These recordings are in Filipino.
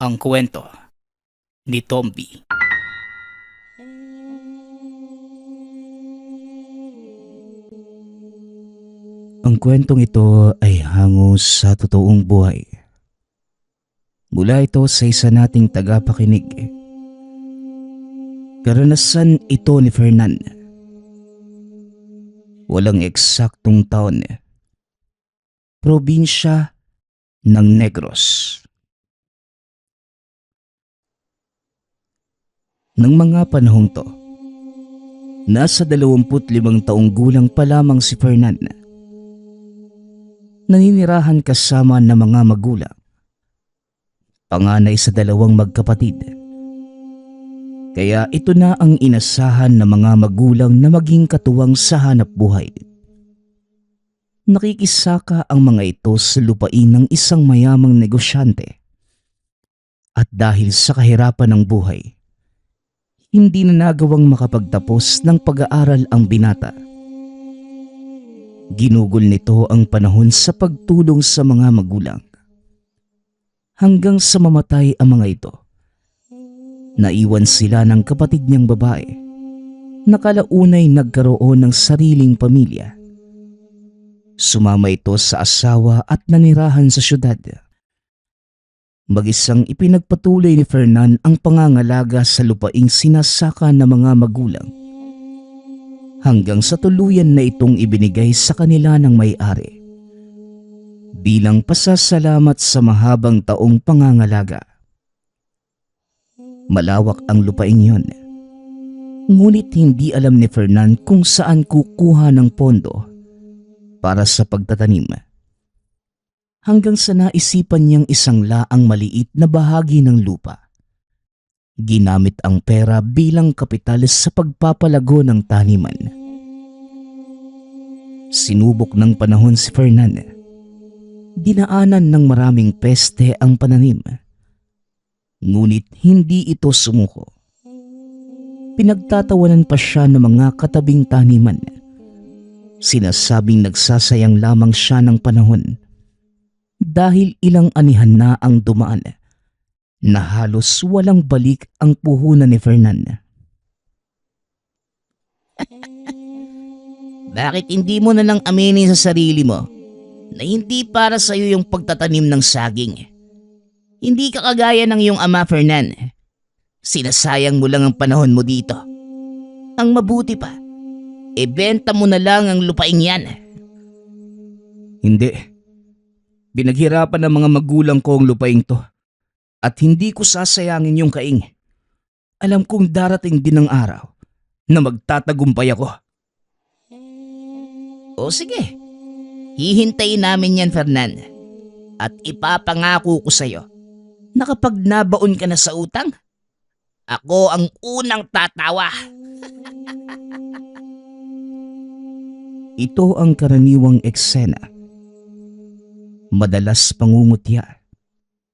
Ang kwento ni Tomby. Ang kwentong ito ay hango sa totoong buhay. Mula ito sa isa nating tagapakinig. Karanasan ito ni Fernan. Walang eksaktong taon. Probinsya ng Negros. Nang mga panahong to, nasa 25 taong gulang pa lamang si Fernan. Naninirahan kasama ng mga magulang. Panganay sa dalawang magkapatid. Kaya ito na ang inasahan ng mga magulang na maging katuwang sa hanap buhay. Nakikisaka ang mga ito sa lupain ng isang mayamang negosyante. At dahil sa kahirapan ng buhay, hindi na nagawang makapagtapos ng pag-aaral ang binata. Ginugol nito ang panahon sa pagtulong sa mga magulang. Hanggang sa mamatay ang mga ito. Naiwan sila ng kapatid niyang babae na kalaunay nagkaroon ng sariling pamilya. Sumama ito sa asawa at nanirahan sa syudad. Mag-isang ipinagpatuloy ni Fernan ang pangangalaga sa lupaing sinasaka ng mga magulang. Hanggang sa tuluyan na itong ibinigay sa kanila ng may-ari. Bilang pasasalamat sa mahabang taong pangangalaga. Malawak ang lupaing yon. Ngunit hindi alam ni Fernan kung saan kukuha ng pondo para sa pagtatanim. Hanggang sa naisipan niyang isang laang maliit na bahagi ng lupa. Ginamit ang pera bilang kapital sa pagpapalago ng taniman. Sinubok ng panahon si Fernan. Dinaanan ng maraming peste ang pananim. Ngunit hindi ito sumuko. Pinagtatawanan pa siya ng mga katabing taniman. Sinasabing nagsasayang lamang siya ng panahon. Dahil ilang anihan na ang dumaan na halos walang balik ang puhunan ni Fernan. Bakit hindi mo na lang aminin sa sarili mo na hindi para sa iyo yung pagtatanim ng saging? Hindi ka kagaya ng iyong ama, Fernan. Sinasayang mo lang ang panahon mo dito. Ang mabuti pa, ibenta mo na lang ang lupaing yan. Hindi. Binaghirapan ng mga magulang ko ang lupaing to. At hindi ko sasayangin yung kaing. Alam kong darating din ang araw na magtatagumpay ako. O sige, hihintayin namin yan, Fernan. At ipapangako ko sa'yo na kapag nabaon ka na sa utang, ako ang unang tatawa. Ito ang karaniwang eksena. Madalas pangungutya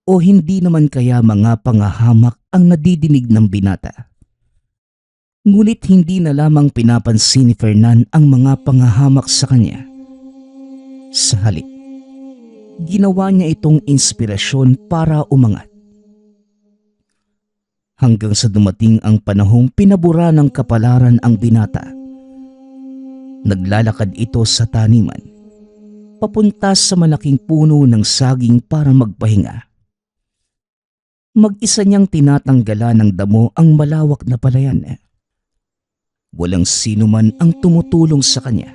o hindi naman kaya mga pangahamak ang nadidinig ng binata. Ngunit hindi na lamang pinapansin ni Fernan ang mga pangahamak sa kanya. Sa halip, ginawa niya itong inspirasyon para umangat. Hanggang sa dumating ang panahong pinabura ng kapalaran ang binata. Naglalakad ito sa taniman. Papunta sa malaking puno ng saging para magpahinga. Mag-isa niyang tinatanggalan ng damo ang malawak na palayan. Walang sino man ang tumutulong sa kanya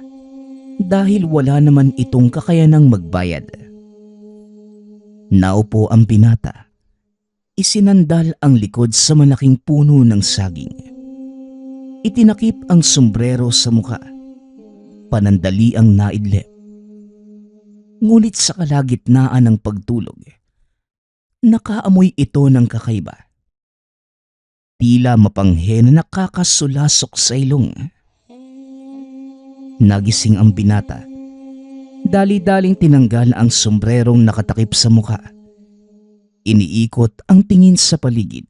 dahil wala naman itong kakayanang magbayad. Naupo ang binata. Isinandal ang likod sa malaking puno ng saging. Itinakip ang sombrero sa muka. Panandali ang naidlip. Ngunit sa kalagitnaan ng pagtulog, nakaamoy ito ng kakaiba. Tila mapanghe na nakakasulasok sa ilong. Nagising ang binata. Dali-daling tinanggal ang sombrerong nakatakip sa muka. Iniikot ang tingin sa paligid.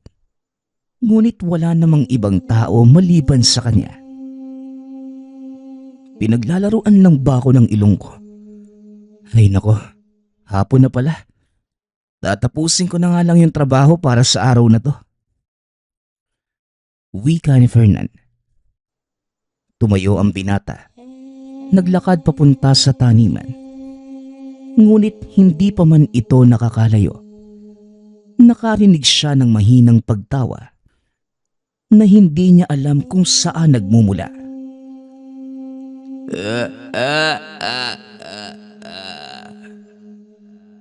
Ngunit wala namang ibang tao maliban sa kanya. Pinaglalaruan lang ba ako ng ilong ko? Ay nako, hapon na pala. Tatapusin ko na nga lang yung trabaho para sa araw na to. Wika ni Fernan. Tumayo ang binata. Naglakad papunta sa taniman. Ngunit hindi pa man ito nakakalayo. Nakarinig siya ng mahinang pagtawa na hindi niya alam kung saan nagmumula.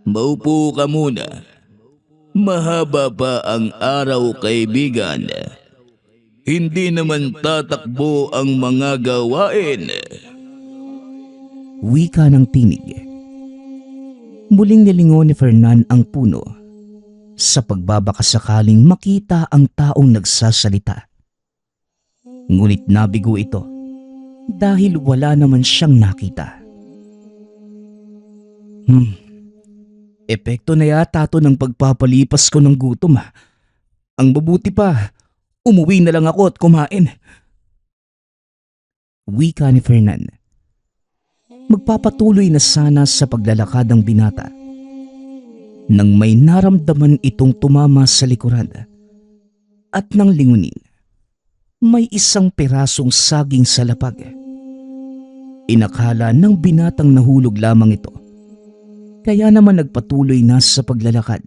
Maupo ka muna. Mahaba pa ang araw, kaibigan. Hindi naman tatakbo ang mga gawain. Wika ng tinig. Muling nilingon ni Fernan ang puno sa pagbabakasakaling makita ang taong nagsasalita. Ngunit nabigo ito dahil wala naman siyang nakita. Epekto na yata to ng pagpapalipas ko ng gutom. Ang mabuti pa, umuwi na lang ako at kumain. Wika ni Fernan. Magpapatuloy na sana sa paglalakad ng binata nang may naramdaman itong tumama sa likuran at nang lingunin, may isang pirasong saging sa lapag. Inakala ng binatang nahulog lamang ito, kaya naman nagpatuloy na sa paglalakad.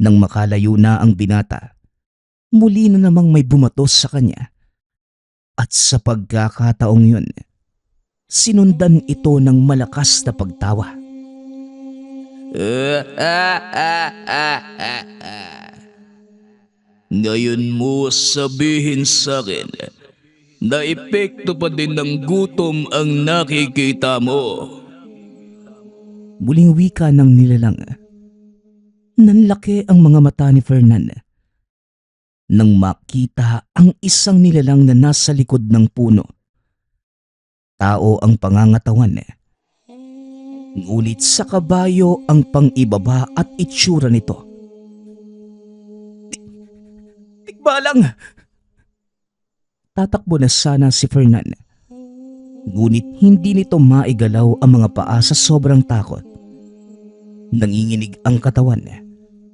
Nang makalayo na ang binata, muli na namang may bumatos sa kanya at sa pagkakataong yun, sinundan ito ng malakas na pagtawa. Ngayon mo sabihin sa akin na epekto pa din ng gutom ang nakikita mo. Muling wika ng nilalang. Nanlaki ang mga mata ni Fernan nang makita ang isang nilalang na nasa likod ng puno. Tao ang pangangatawan, ngunit sa kabayo ang pang-ibaba at itsura nito. Tikbalang! Tatakbo na sana si Fernan, ngunit hindi nito maigalaw ang mga paa sa sobrang takot. Nanginginig ang katawan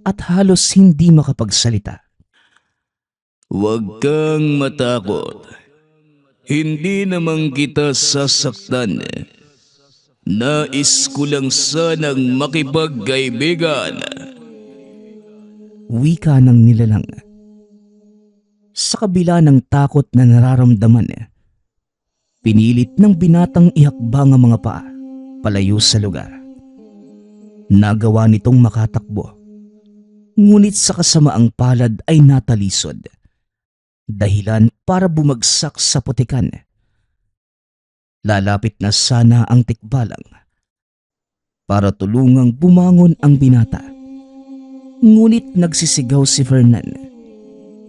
at halos hindi makapagsalita. Huwag kang matakot. Hindi naman kita sasaktan. Nais ko lang sanang makipagkaibigan. Wika ng nilalang. Sa kabila ng takot na nararamdaman, pinilit ng binatang ihakbang ang mga paa palayo sa lugar. Nagawa nitong makatakbo, ngunit sa kasamaang palad ay natalisod. Dahilan para bumagsak sa putikan. Lalapit na sana ang tikbalang para tulungang bumangon ang binata. Ngunit nagsisigaw si Fernan,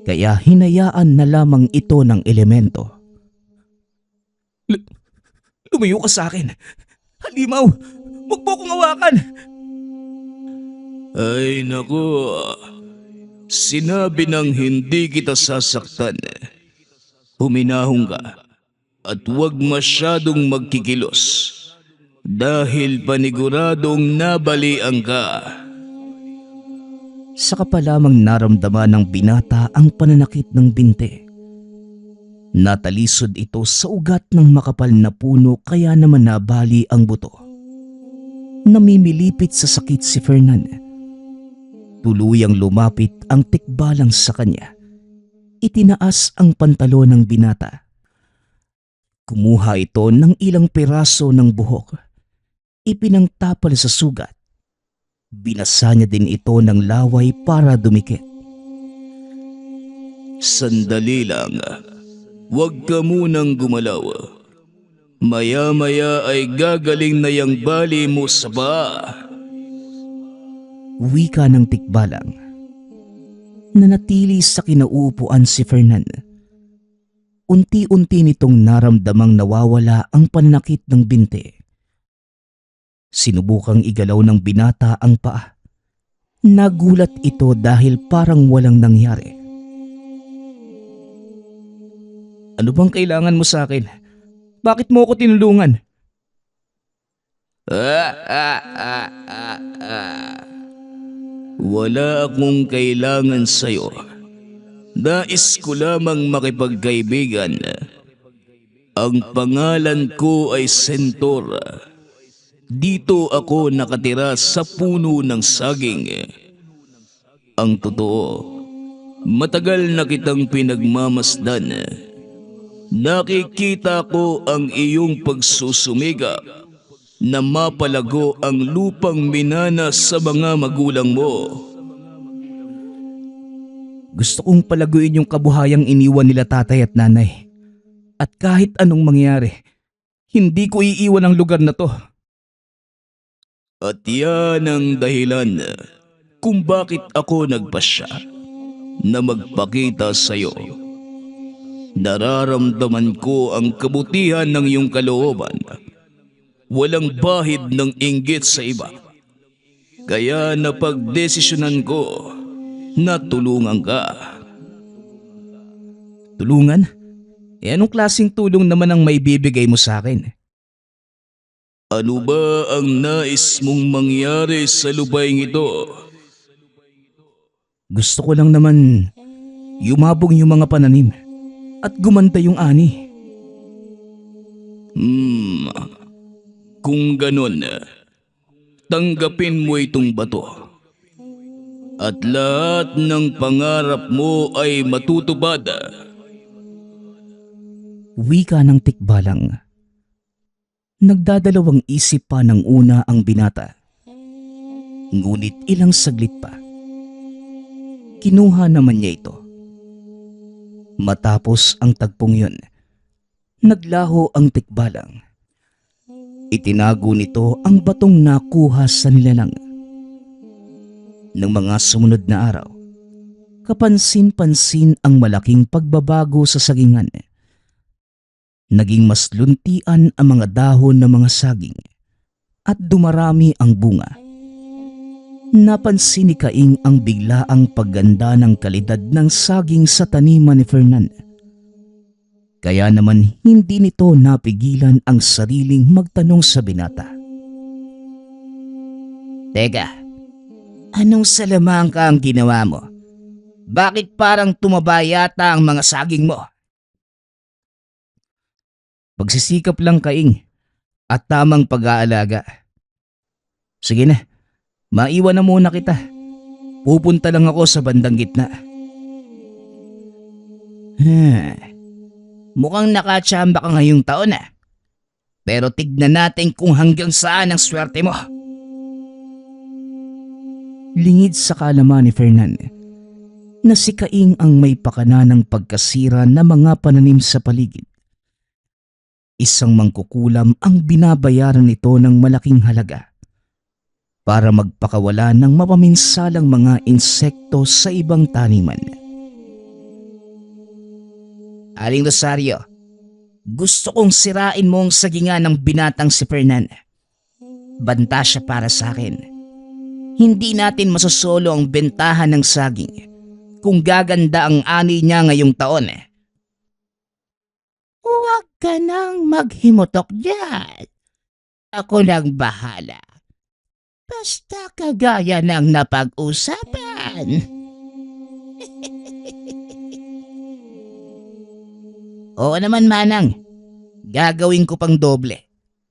kaya hinayaan na lamang ito ng elemento. Lumayo ka sa akin! Halimaw! Huwag mo akong hawakan! Ay naku, sinabi nang hindi kita sasaktan. Huminahon ka at huwag masyadong magkikilos dahil paniguradong nabalian ka. Saka pa lamang naramdaman ng binata ang pananakit ng binte. Natalisod ito sa ugat ng makapal na puno kaya naman nabali ang buto. Namimilipit sa sakit si Fernan. Tuluyang lumapit ang tikbalang sa kanya. Itinaas ang pantalon ng binata. Kumuha ito ng ilang piraso ng buhok. Ipinangtapal sa sugat. Binasa niya din ito ng laway para dumikit. Sandali lang. Huwag ka munang gumalaw. Maya-maya ay gagaling na yang bali mo sa paa. Wika ng tikbalang. Nanatili sa kinauupuan si Fernan. Unti-unti nitong naramdamang nawawala ang pananakit ng binte. Sinubukang igalaw ng binata ang paa. Nagulat ito dahil parang walang nangyari. Ano bang kailangan mo sa akin? Bakit mo ako tinulungan? Wala akong kailangan sa'yo. Nais ko lamang makipagkaibigan. Ang pangalan ko ay Sentor. Dito ako nakatira sa puno ng saging. Ang totoo, matagal na kitang pinagmamasdan. Nakikita ko ang iyong pagsusumikap na mapalago ang lupang minana sa mga magulang mo. Gusto kong palaguin yung kabuhayang iniwan nila tatay at nanay. At kahit anong mangyari, hindi ko iiwan ang lugar na to. At yan ang dahilan kung bakit ako nagpasya na magpakita sa iyo. Nararamdaman ko ang kabutihan ng iyong kalooban. Walang bahid ng inggit sa iba. Kaya napagdesisyonan ko na tulungan ka. Tulungan? Anong klaseng tulong naman ang maibibigay mo sa akin? Ano ba ang nais mong mangyari sa lupaing ito? Gusto ko lang naman yumabong yung mga pananim at gumanda yung ani. Kung ganun, tanggapin mo itong bato. At lahat ng pangarap mo ay matutupad. Wika ng tikbalang. Nagdadalawang isip pa ng una ang binata. Ngunit ilang saglit pa. Kinuha naman niya ito. Matapos ang tagpong yun, naglaho ang tikbalang. Itinago nito ang batong nakuha sa nilalang. Ng mga sumunod na araw, kapansin-pansin ang malaking pagbabago sa sagingan. Naging mas luntian ang mga dahon ng mga saging at dumarami ang bunga. Napansin ni Kaing ang biglaang pagganda ng kalidad ng saging sa taniman ni Fernan. Kaya naman hindi nito napigilan ang sariling magtanong sa binata. Teka, anong salamangka ang ginawa mo? Bakit parang tumaba yata ang mga saging mo? Pagsisikap lang, Kaing, at tamang pag-aalaga. Sige na, maiwan na muna kita. Pupunta lang ako sa bandang gitna. Mukhang nakachamba ka ngayong taon Pero tignan natin kung hanggang saan ang swerte mo. Lingid sa kaalaman ni Fernan na si Kaing ang may pakana ng pagkasira ng mga pananim sa paligid. Isang mangkukulam ang binabayaran nito ng malaking halaga para magpakawala ng mapaminsalang mga insekto sa ibang taniman. Aling Rosario, gusto kong sirain mo ang sagingan ng binatang si Fernan. Banta siya para sa akin. Hindi natin masosolo ang bentahan ng saging kung gaganda ang ani niya ngayong taon. Huwag ka nang maghimutok dyan. Ako lang bahala. Basta kagaya ng napag-usapan. Oo naman, Manang. Gagawin ko pang doble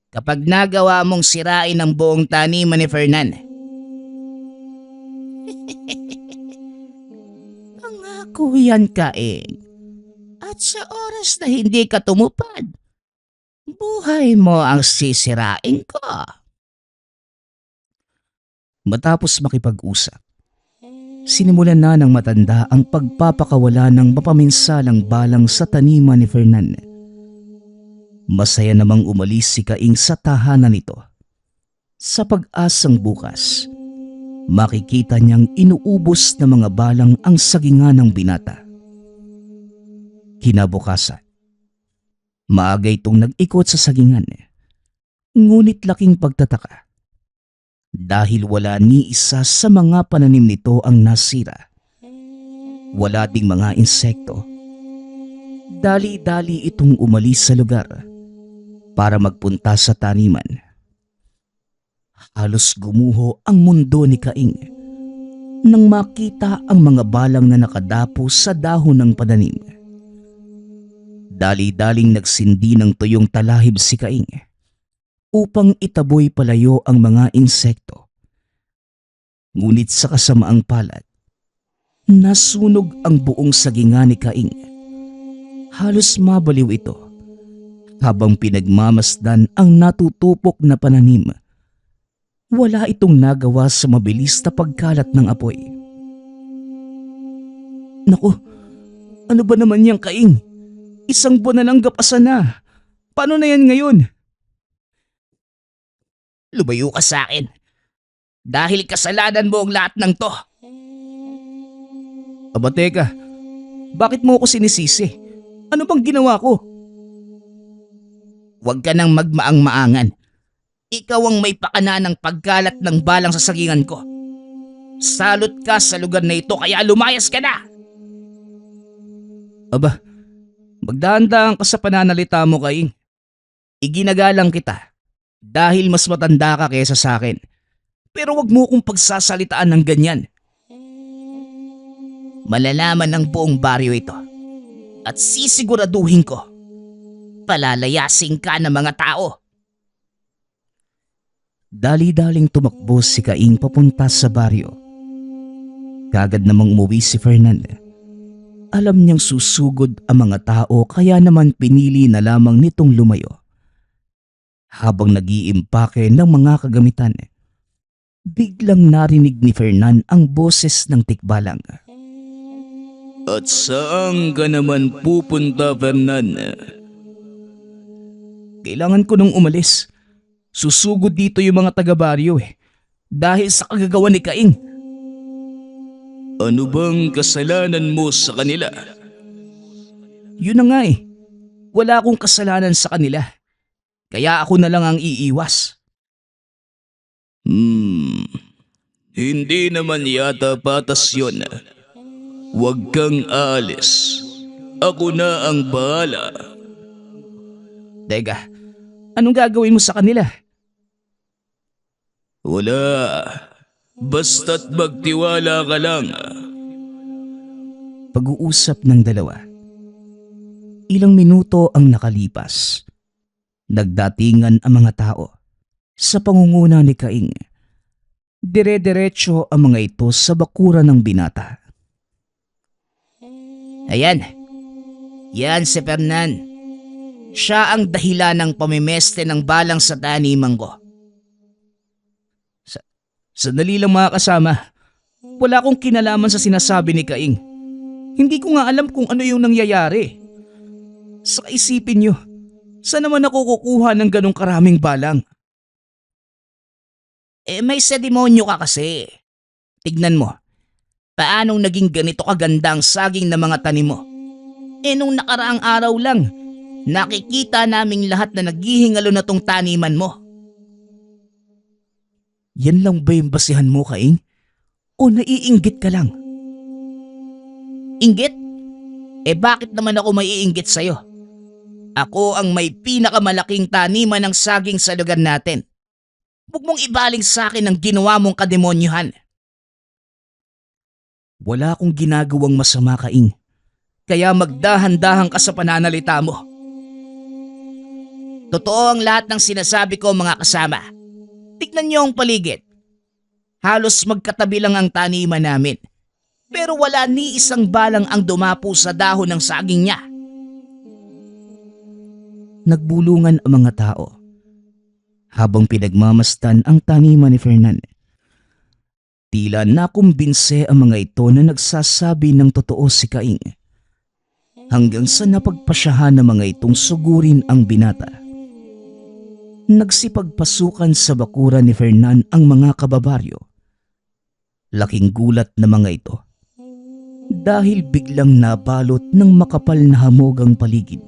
kapag nagawa mong sirain ang buong taniman ni Fernan. Pangako yan, Kaing. At sa oras na hindi ka tumupad, buhay mo ang sisirain ko. Matapos makipag-usap, sinimulan na ng matanda ang pagpapakawala ng mapaminsalang balang sa taniman ni Fernan. Masaya namang umalis si Kaing sa tahanan nito. Sa pag-asang bukas, makikita niyang inuubos na mga balang ang sagingan ng binata. Kinabukasan, maaga itong nag-ikot sa sagingan. Ngunit laking pagtataka dahil wala ni isa sa mga pananim nito ang nasira. Wala ding mga insekto. Dali-dali itong umalis sa lugar para magpunta sa taniman. Halos gumuho ang mundo ni Kaing nang makita ang mga balang na nakadapo sa dahon ng pananim. Dali-daling nagsindi ng tuyong talahib si Kaing upang itaboy palayo ang mga insekto. Ngunit sa kasamaang palad, nasunog ang buong sagingan ni Kaing. Halos mabaliw ito habang pinagmamasdan ang natutupok na pananim. Wala itong nagawa sa mabilis na pagkalat ng apoy. Naku, ano ba naman yang Kaing? Isang buwan na lang gapasan na. Paano na yan ngayon? Lumayo ka sa akin. Dahil kasalanan mo ang lahat ng to. Aba teka, bakit mo ako sinisisi? Ano bang ginawa ko? Huwag ka nang magmaang-maangan. Ikaw ang may pakana ng pagkalat ng balang sa sagingan ko. Salot ka sa lugar na ito kaya lumayas ka na. Aba, magdahan-dahan ka sa pananalita mo, Kaing. Iginagalang kita dahil mas matanda ka kaysa sa akin. Pero wag mo kong pagsasalitaan ng ganyan. Malalaman ng buong baryo ito at sisiguraduhin ko palalayasin ka ng mga tao. Dali-daling tumakbo si Kaing papunta sa baryo. Kagad namang umuwi si Fernan. Alam niyang susugod ang mga tao kaya naman pinili na lamang nitong lumayo. Habang nag-iimpake ng mga kagamitan, biglang narinig ni Fernan ang boses ng tikbalang. At saan ka naman pupunta, Fernan? Kailangan ko nung umalis. Susugod dito yung mga taga-baryo dahil sa kagagawa ni Kaing. Ano bang kasalanan mo sa kanila? Yun na nga wala akong kasalanan sa kanila. Kaya ako na lang ang iiwas. Hindi naman yata patas yun. Huwag kang aalis. Ako na ang bahala. Teka, anong gagawin mo sa kanila? Wala. Basta't magtiwala ka lang. Pag-uusap ng dalawa. Ilang minuto ang nakalipas. Nagdatingan ang mga tao sa pangunguna ni Kaing. Dire-diretso ang mga ito sa bakuran ng binata. Ayan. Yan si Fernan. Siya ang dahilan ng pamimeste ng balang sa taniman ko. Sandali lang mga kasama. Wala akong kinalaman sa sinasabi ni Kaing. Hindi ko nga alam kung ano yung nangyayari. Sa kaisipin nyo, saan naman ako kukuha ng ganong karaming balang? May sedimonyo ka kasi. Tignan mo. Paanong naging ganito kaganda ang saging ng mga tanim mo? Nung nakaraang araw lang, nakikita naming lahat na naghihingalo na tong taniman mo. Yan lang ba yung basihan mo, Kaing? O naiinggit ka lang? Inggit? Bakit naman ako maiinggit sa'yo? Ako ang may pinakamalaking taniman ng saging sa lugar natin. Huwag mong ibaling sa akin ang ginawa mong kademonyuhan. Wala akong ginagawang masama, Kaing. Kaya magdahan-dahan ka sa pananalita mo. Totoo ang lahat ng sinasabi ko, mga kasama. Tignan niyo ang paligid. Halos magkatabi lang ang taniman namin. Pero wala ni isang balang ang dumapo sa dahon ng saging niya. Nagbulungan ang mga tao habang pinagmamasdan ang taniman ni Fernan. Tila nakumbinse ang mga ito na nagsasabi ng totoo si Kaing. Hanggang sa napagpasyahan ng mga itong sugurin ang binata. Nagsipagpasukan sa bakuran ni Fernan ang mga kababaryo. Laking gulat na mga ito dahil biglang nabalot ng makapal na hamog ang paligid.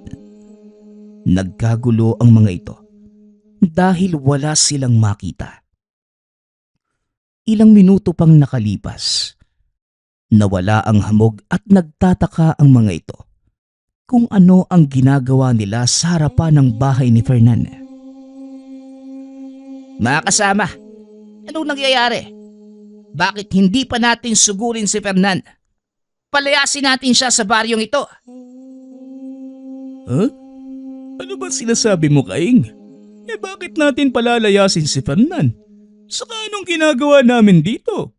Nagkagulo ang mga ito dahil wala silang makita. Ilang minuto pang nakalipas, nawala ang hamog at nagtataka ang mga ito kung ano ang ginagawa nila sa harapan ng bahay ni Fernan. Mga kasama, anong nangyayari? Bakit hindi pa natin sugurin si Fernan? Palayasin natin siya sa baryong ito. Huh? Ano ba sinasabi mo, Kaing? Bakit natin palalayasin si Fernan? Saka anong ginagawa namin dito?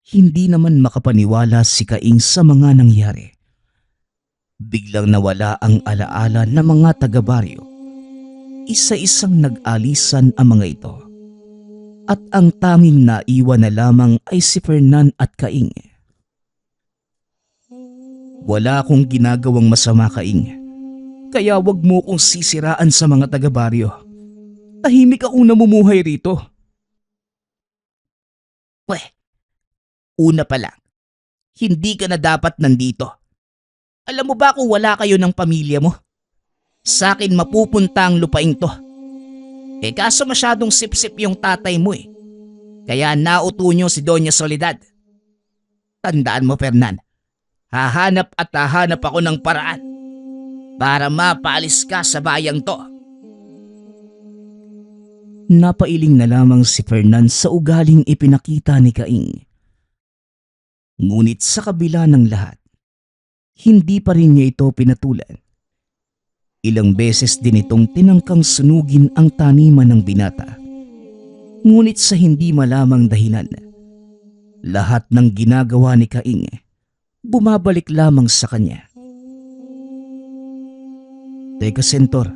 Hindi naman makapaniwala si Kaing sa mga nangyari. Biglang nawala ang alaala ng mga taga-baryo. Isa-isang nag-alisan ang mga ito. At ang tanging naiwan na lamang ay si Fernan at Kaing. Wala akong ginagawang masama, Kaing. Kaya wag mo kong sisiraan sa mga taga-baryo. Tahimik akong namumuhay rito. Weh, una pa lang, hindi ka na dapat nandito. Alam mo ba kung wala kayo ng pamilya mo? Sa akin mapupunta ang lupaing to. Kaso masyadong sip-sip yung tatay mo eh. Kaya nauto nyo si Doña Soledad. Tandaan mo, Fernan, hahanap at hahanap ako ng paraan para mapaalis ka sa bayang to. Napailing na lamang si Fernan sa ugaling ipinakita ni Kaing. Ngunit sa kabila ng lahat, hindi pa rin niya ito pinatulan. Ilang beses din itong tinangkang sunugin ang taniman ng binata. Ngunit sa hindi malamang dahilan, lahat ng ginagawa ni Kaing bumabalik lamang sa kanya. Teka, Sentor,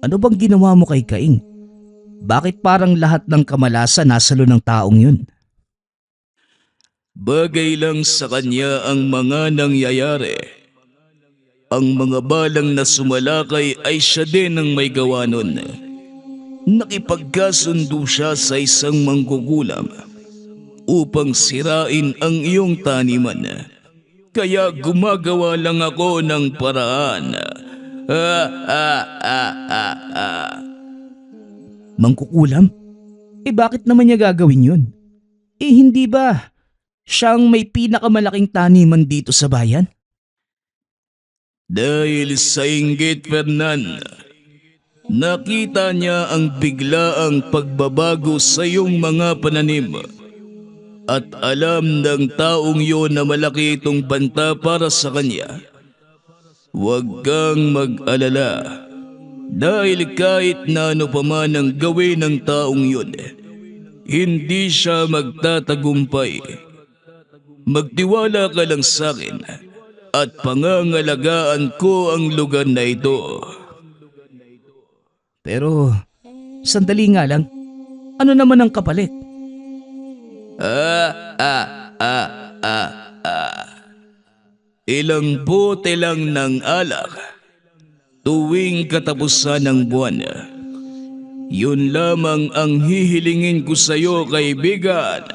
ano bang ginawa mo kay Kaing? Bakit parang lahat ng kamalasan nasalo ng taong yun? Bagay lang sa kanya ang mga nangyayari. Ang mga balang na sumalakay ay siya din ang may gawa nun. Nakipagkasundo siya sa isang manggugulam upang sirain ang iyong taniman. Kaya gumagawa lang ako ng paraan. Mangkukulam? Bakit naman niya gagawin yun? Hindi ba siyang may pinakamalaking taniman dito sa bayan? Dahil sa inggit, Fernan, nakita niya ang biglaang pagbabago sa iyong mga pananim. At alam ng taong yun na malaki itong banta para sa kanya. Huwag kang mag-alala. Dahil kahit na ano pa man ang gawin ng taong yun, hindi siya magtatagumpay. Magtiwala ka lang sa akin at pangangalagaan ko ang lugar na ito. Pero, sandali nga lang. Ano naman ang kapalit? Ilang bote lang ng alak tuwing katapusan ng buwan. Yun lamang ang hihilingin ko sa iyo, kaibigan.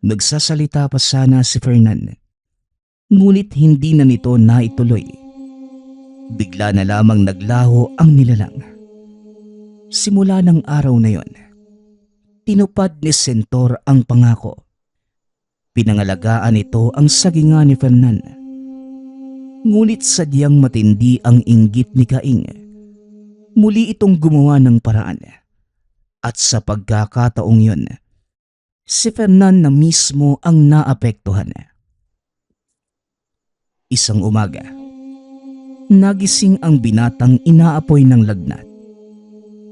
Nagsasalita pa sana si Fernan. Ngunit hindi na nito naituloy. Bigla na lamang naglaho ang nilalang. Simula ng araw na yon, tinupad ni Sentor ang pangako. Pinangalagaan ito ang sagingan ni Fernan. Ngunit sadyang matindi ang inggit ni Kaing. Muli itong gumawa ng paraan. At sa pagkakataong yon, si Fernan na mismo ang naapektuhan. Isang umaga, nagising ang binatang inaapoy ng lagnat.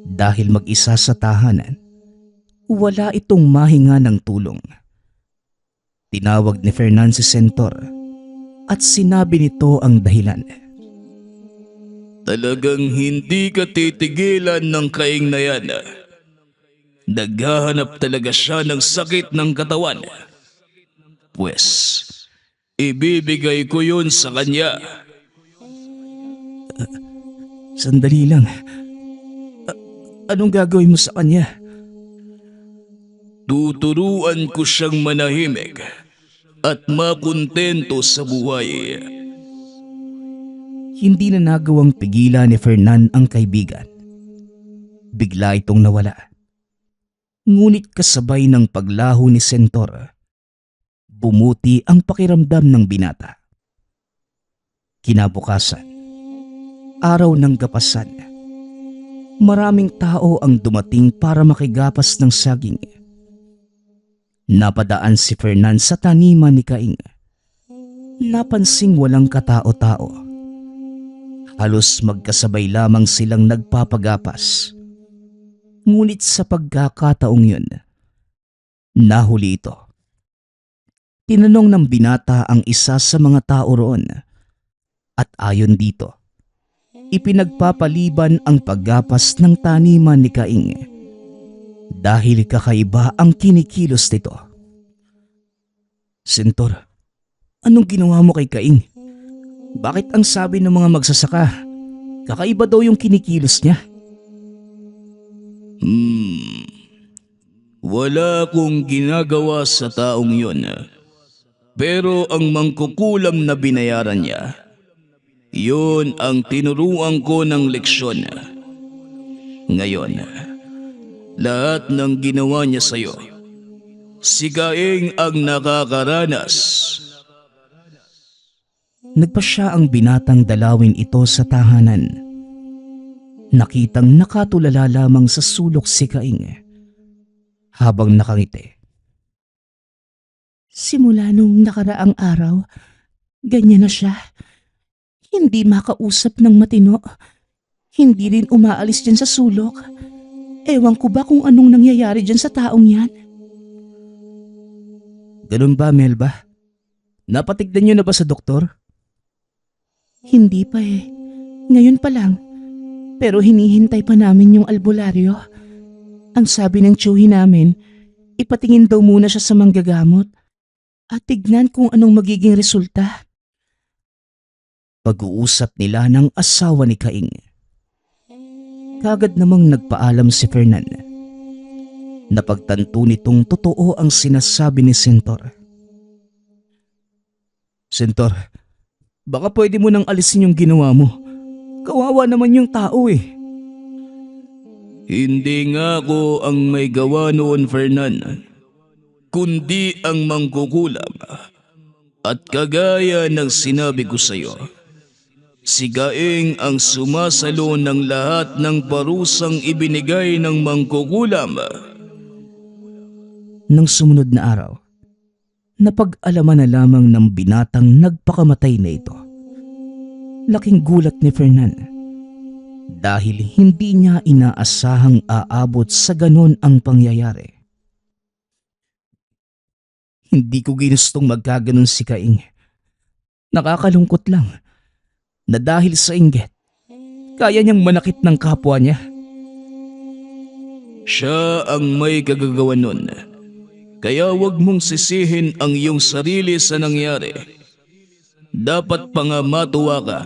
Dahil mag-isa sa tahanan, wala itong mahinga ng tulong. Tinawag ni Fernan si Sentor at sinabi nito ang dahilan. Talagang hindi ka titigilan ng Kaing na yan. Naghahanap talaga siya ng sakit ng katawan. Pwes, ibibigay ko yun sa kanya. Sandali lang. Anong gagawin mo sa kanya? Tuturuan ko siyang manahimik at makontento sa buhay. Hindi na nagawang pigilan ni Fernan ang kaibigan. Bigla itong nawala. Ngunit kasabay ng paglaho ni Sentor, bumuti ang pakiramdam ng binata. Kinabukasan, araw ng kapasan, Maraming tao ang dumating para makigapas ng saging. Napadaan si Fernan sa taniman ni Caing. Napansing walang katao-tao. Halos magkasabay lamang silang nagpapagapas. Ngunit sa pagkakataong yun, nahuli ito. Tinanong ng binata ang isa sa mga tao roon at ayon dito, ipinagpapaliban ang paggapas ng taniman ni Caing dahil kakaiba ang kinikilos nito. Sentor, anong ginawa mo kay Caing? Bakit ang sabi ng mga magsasaka, kakaiba daw yung kinikilos niya? Wala akong ginagawa sa taong yun. Pero ang mangkukulam na binayaran niya, yun ang tinuruan ko ng leksyon. Ngayon, lahat ng ginawa niya sa'yo, si Caing ang nakakaranas. Nagpa siya ang binatang dalawin ito sa tahanan. Nakitang nakatulala lamang sa sulok si Caing habang nakangiti. Simula nung nakaraang araw, ganyan na siya. Hindi makausap ng matino. Hindi rin umaalis dyan sa sulok. Ewan ko ba kung anong nangyayari dyan sa taong yan? Ganun ba, Melba? Napatignan niyo na ba sa doktor? Hindi pa eh. Ngayon pa lang. Pero hinihintay pa namin yung albularyo. Ang sabi ng tiyuhi namin, ipatingin daw muna siya sa manggagamot at tignan kung anong magiging resulta. Pag-uusap nila ng asawa ni Caing. Kagad namang nagpaalam si Fernan. Napagtanto nitong totoo ang sinasabi ni Sentor. Sentor, baka pwede mo nang alisin yung ginawa mo. Kawawa naman yung tao eh. Hindi nga ako ang may gawa noon, Fernan, kundi ang mangkukulam. At kagaya ng sinabi ko sa iyo, si Caing ang sumasalo ng lahat ng parusang ibinigay ng mangkukulam. Nang sumunod na araw, napag-alaman na lamang ng binatang nagpakamatay na ito. Laking gulat ni Fernan dahil hindi niya inaasahang aabot sa ganon ang pangyayari. Hindi ko ginustong magkaganon si Caing. Nakakalungkot lang na dahil sa inggit, kaya niyang manakit ng kapwa niya. Siya ang may kagagawan nun. Kaya wag mong sisihin ang iyong sarili sa nangyari. Dapat pa nga matuwa ka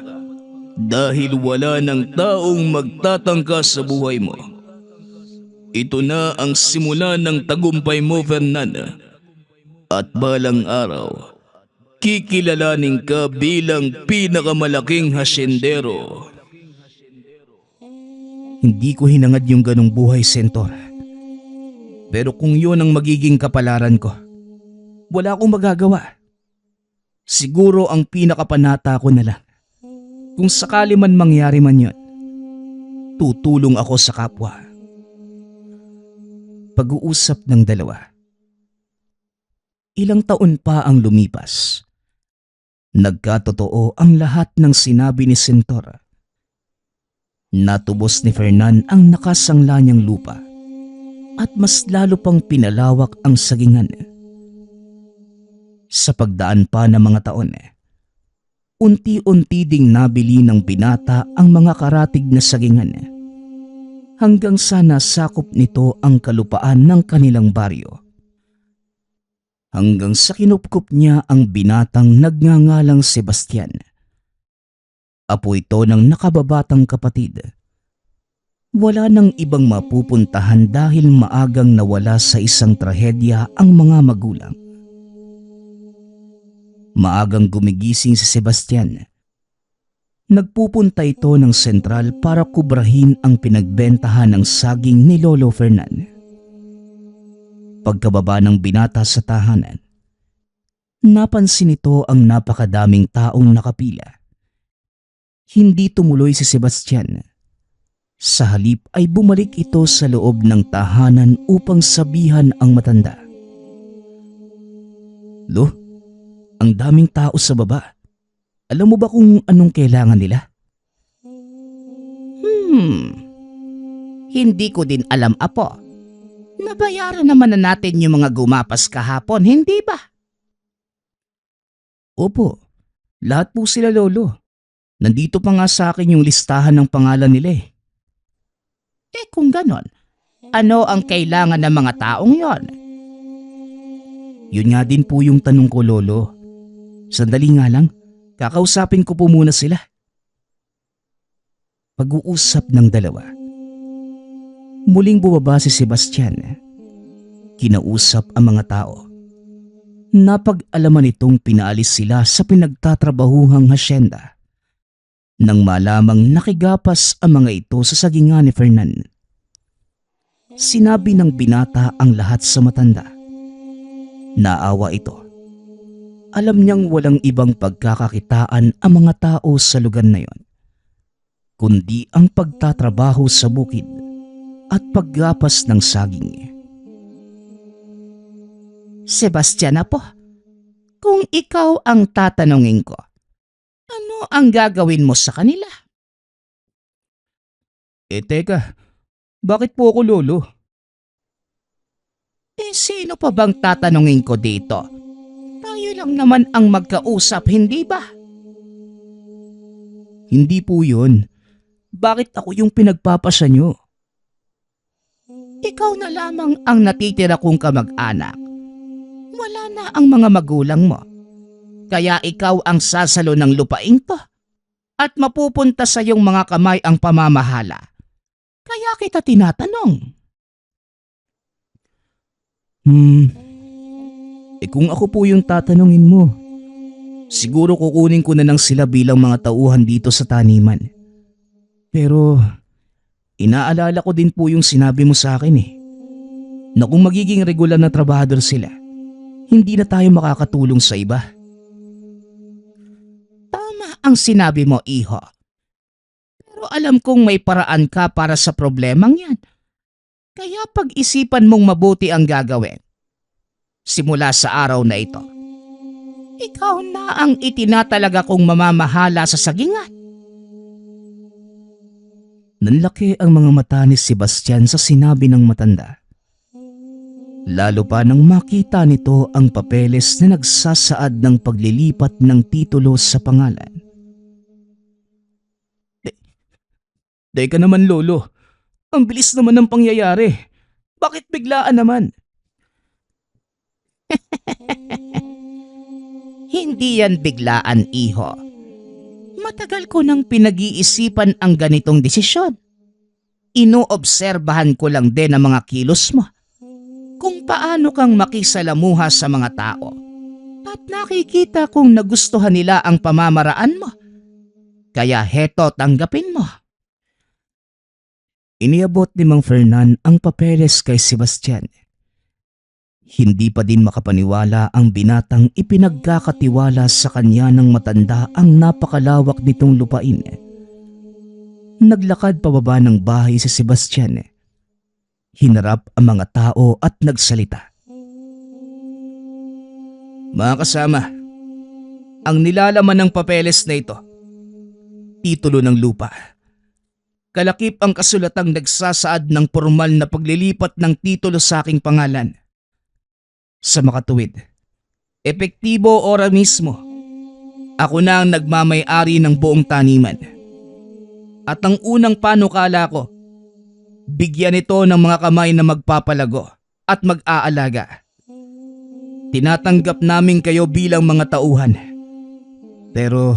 dahil wala ng taong magtatangka sa buhay mo. Ito na ang simula ng tagumpay mo, Fernanda. At balang araw, kikilalanin ka bilang pinakamalaking hasyendero. Hindi ko hinangad yung ganong buhay, Sentor. Pero kung yun ang magiging kapalaran ko, wala akong magagawa. Siguro ang pinakapanata ko na lang. Kung sakali man mangyari man yun, tutulong ako sa kapwa. Pag-uusap ng dalawa. Ilang taon pa ang lumipas. Nagkatotoo ang lahat ng sinabi ni Sentor. Natubos ni Fernan ang nakasangla niyang lupa at mas lalo pang pinalawak ang sagingan. Sa pagdaan pa ng mga taon, unti-unti ding nabili ng binata ang mga karatig na sagingan hanggang sa nasakop nito ang kalupaan ng kanilang baryo. Hanggang sa kinupkup niya ang binatang nagngangalang Sebastian. Apo ito ng nakababatang kapatid. Wala nang ibang mapupuntahan dahil maagang nawala sa isang trahedya ang mga magulang. Maagang gumigising si Sebastian. Nagpupunta ito ng sentral para kubrahin ang pinagbentahan ng saging ni Lolo Fernan. Pagkababa ng binata sa tahanan, napansin ito ang napakadaming taong nakapila. Hindi tumuloy si Sebastian. Sa halip ay bumalik ito sa loob ng tahanan upang sabihan ang matanda. Lo, ang daming tao sa baba. Alam mo ba kung anong kailangan nila? Hindi ko din alam, apo. Nabayaran naman na natin yung mga gumapas kahapon, hindi ba? Opo, lahat po sila lolo. Nandito pa nga sa akin yung listahan ng pangalan nila eh. Kung ganon, ano ang kailangan ng mga taong yon? Yun nga din po yung tanong ko, lolo. Sandali nga lang, kakausapin ko po muna sila. Pag-uusap ng dalawa. Muling bumaba si Sebastian. Kinausap ang mga tao. Napag-alaman itong pinaalis sila sa pinagtatrabahuhang hasyenda. Nang malamang nakigapas ang mga ito sa sagingan ni Fernan. Sinabi ng binata ang lahat sa matanda. Naawa ito. Alam niyang walang ibang pagkakakitaan ang mga tao sa lugar na yon, kundi ang pagtatrabaho sa bukid at paggapas ng saging. Sebastian, apo, kung ikaw ang tatanungin ko, ano ang gagawin mo sa kanila? Teka, bakit po ako lolo? Sino pa bang tatanungin ko dito? Tayo lang naman ang magkausap, hindi ba? Hindi po yun. Bakit ako yung pinagpapasya nyo? Ikaw na lamang ang natitira kong kamag-anak. Wala na ang mga magulang mo. Kaya ikaw ang sasalo ng lupain to. At mapupunta sa iyong mga kamay ang pamamahala. Kaya kita tinatanong. Kung ako po yung tatanungin mo, siguro kukunin ko na lang sila bilang mga tauhan dito sa taniman. Pero inaalala ko din po yung sinabi mo sa akin na kung magiging regular na trabahador sila, hindi na tayo makakatulong sa iba. Tama ang sinabi mo, iho. Pero alam kong may paraan ka para sa problemang yan. Kaya pag-isipan mong mabuti ang gagawin. Simula sa araw na ito, ikaw na ang itinatalaga kong mamamahala sa sagingan. Nanlaki ang mga mata ni Sebastian sa sinabi ng matanda. Lalo pa nang makita nito ang papeles na nagsasaad ng paglilipat ng titulo sa pangalan. Teka naman lolo, ang bilis naman ng pangyayari. Bakit biglaan naman? Hindi yan biglaan, iho. Matagal ko nang pinag-iisipan ang ganitong desisyon. Inoobserbahan ko lang din ang mga kilos mo. Kung paano kang makisalamuha sa mga tao. At nakikita kong nagustuhan nila ang pamamaraan mo. Kaya heto, tanggapin mo. Iniabot ni Mang Fernan ang papeles kay Sebastian. Hindi pa din makapaniwala ang binatang ipinagkakatiwala sa kanya ng matanda ang napakalawak nitong lupain. Naglakad pababa ng bahay si Sebastian. Hinarap ang mga tao at nagsalita. Mga kasama, ang nilalaman ng papeles na ito, titulo ng lupa. Kalakip ang kasulatang nagsasaad ng formal na paglilipat ng titulo sa aking pangalan. Sa makatuwid, epektibo ora mismo, ako na ang nagmamay-ari ng buong taniman. At ang unang panukala ko, bigyan ito ng mga kamay na magpapalago at mag-aalaga. Tinatanggap namin kayo bilang mga tauhan. Pero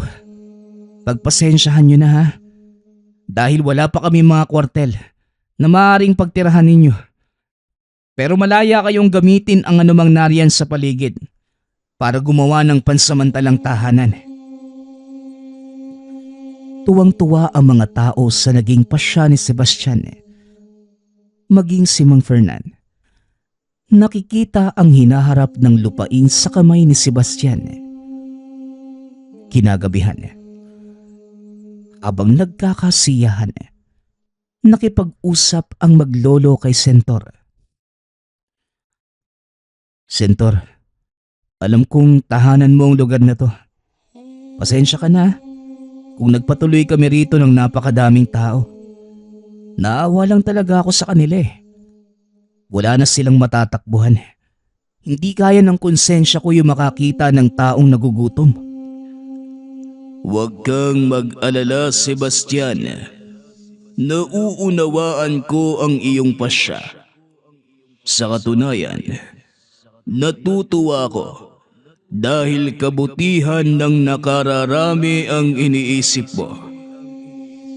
pagpasensyahan nyo na ha. Dahil wala pa kami mga kwartel na maaaring pagtirahan ninyo. Pero malaya kayong gamitin ang anumang nariyan sa paligid para gumawa ng pansamantalang tahanan. Tuwang-tuwa ang mga tao sa naging pasya ni Sebastian. Maging si Mang Fernan. Nakikita ang hinaharap ng lupain sa kamay ni Sebastian. Kinagabihan. Abang nagkakasiyahan, nakipag-usap ang maglolo kay Sentor. Sentor, alam kong tahanan mo ang lugar na to. Pasensya ka na kung nagpatuloy kami rito ng napakadaming tao. Naawa lang talaga ako sa kanila eh. Wala na silang matatakbuhan. Hindi kaya ng konsensya ko yung makakita ng taong nagugutom. Huwag kang mag-alala, Sebastian. Nauunawaan ko ang iyong pasya. Sa katunayan, natutuwa ako dahil kabutihan ng nakararami ang iniisip mo.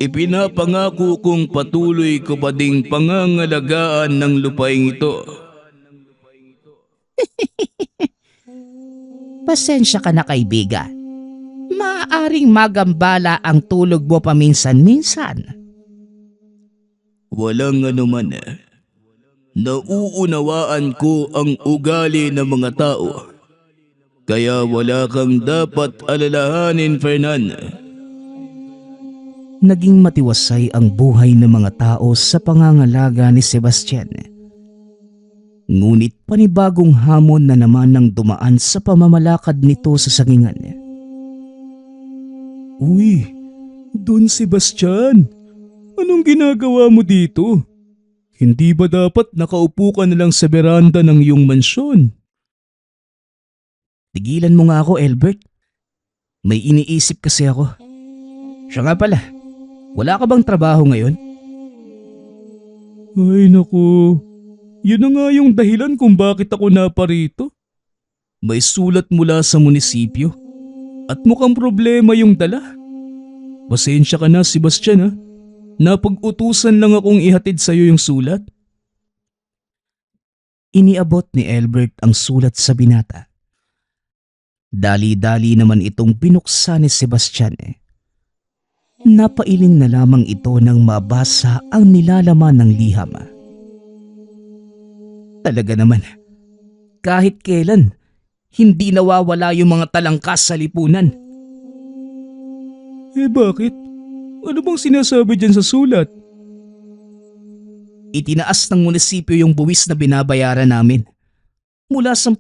Ipinapangako kong patuloy ko pa ding pangangalagaan ng lupaing ito. Pasensya ka na kaibigan. Maaaring magambala ang tulog mo paminsan-minsan. Walang anuman. Nauunawaan ko ang ugali ng mga tao. Kaya wala kang dapat alalahanin, Fernan. Naging matiwasay ang buhay ng mga tao sa pangangalaga ni Sebastian. Ngunit panibagong hamon na naman ang dumaan sa pamamalakad nito sa sagingan. Uy, Don Sebastian, anong ginagawa mo dito? Hindi ba dapat nakaupo ka na lang sa beranda ng iyong mansyon? Tigilan mo nga ako, Albert. May iniisip kasi ako. Siya nga pala, wala ka bang trabaho ngayon? Ay naku, yun na nga yung dahilan kung bakit ako naparito. May sulat mula sa munisipyo at mukhang problema yung dala. Pasensya ka na, Sebastian ha. Napag-utusan lang akong ihatid sa'yo yung sulat. Iniabot ni Albert ang sulat sa binata. Dali-dali naman itong binuksan ni Sebastian. Napailing na lamang ito nang mabasa ang nilalaman ng liham. Talaga naman, kahit kailan, hindi nawawala yung mga talangkas sa lipunan. Eh bakit? Ano bang sinasabi dyan sa sulat? Itinaas ng munisipyo yung buwis na binabayaran namin. Mula 10%,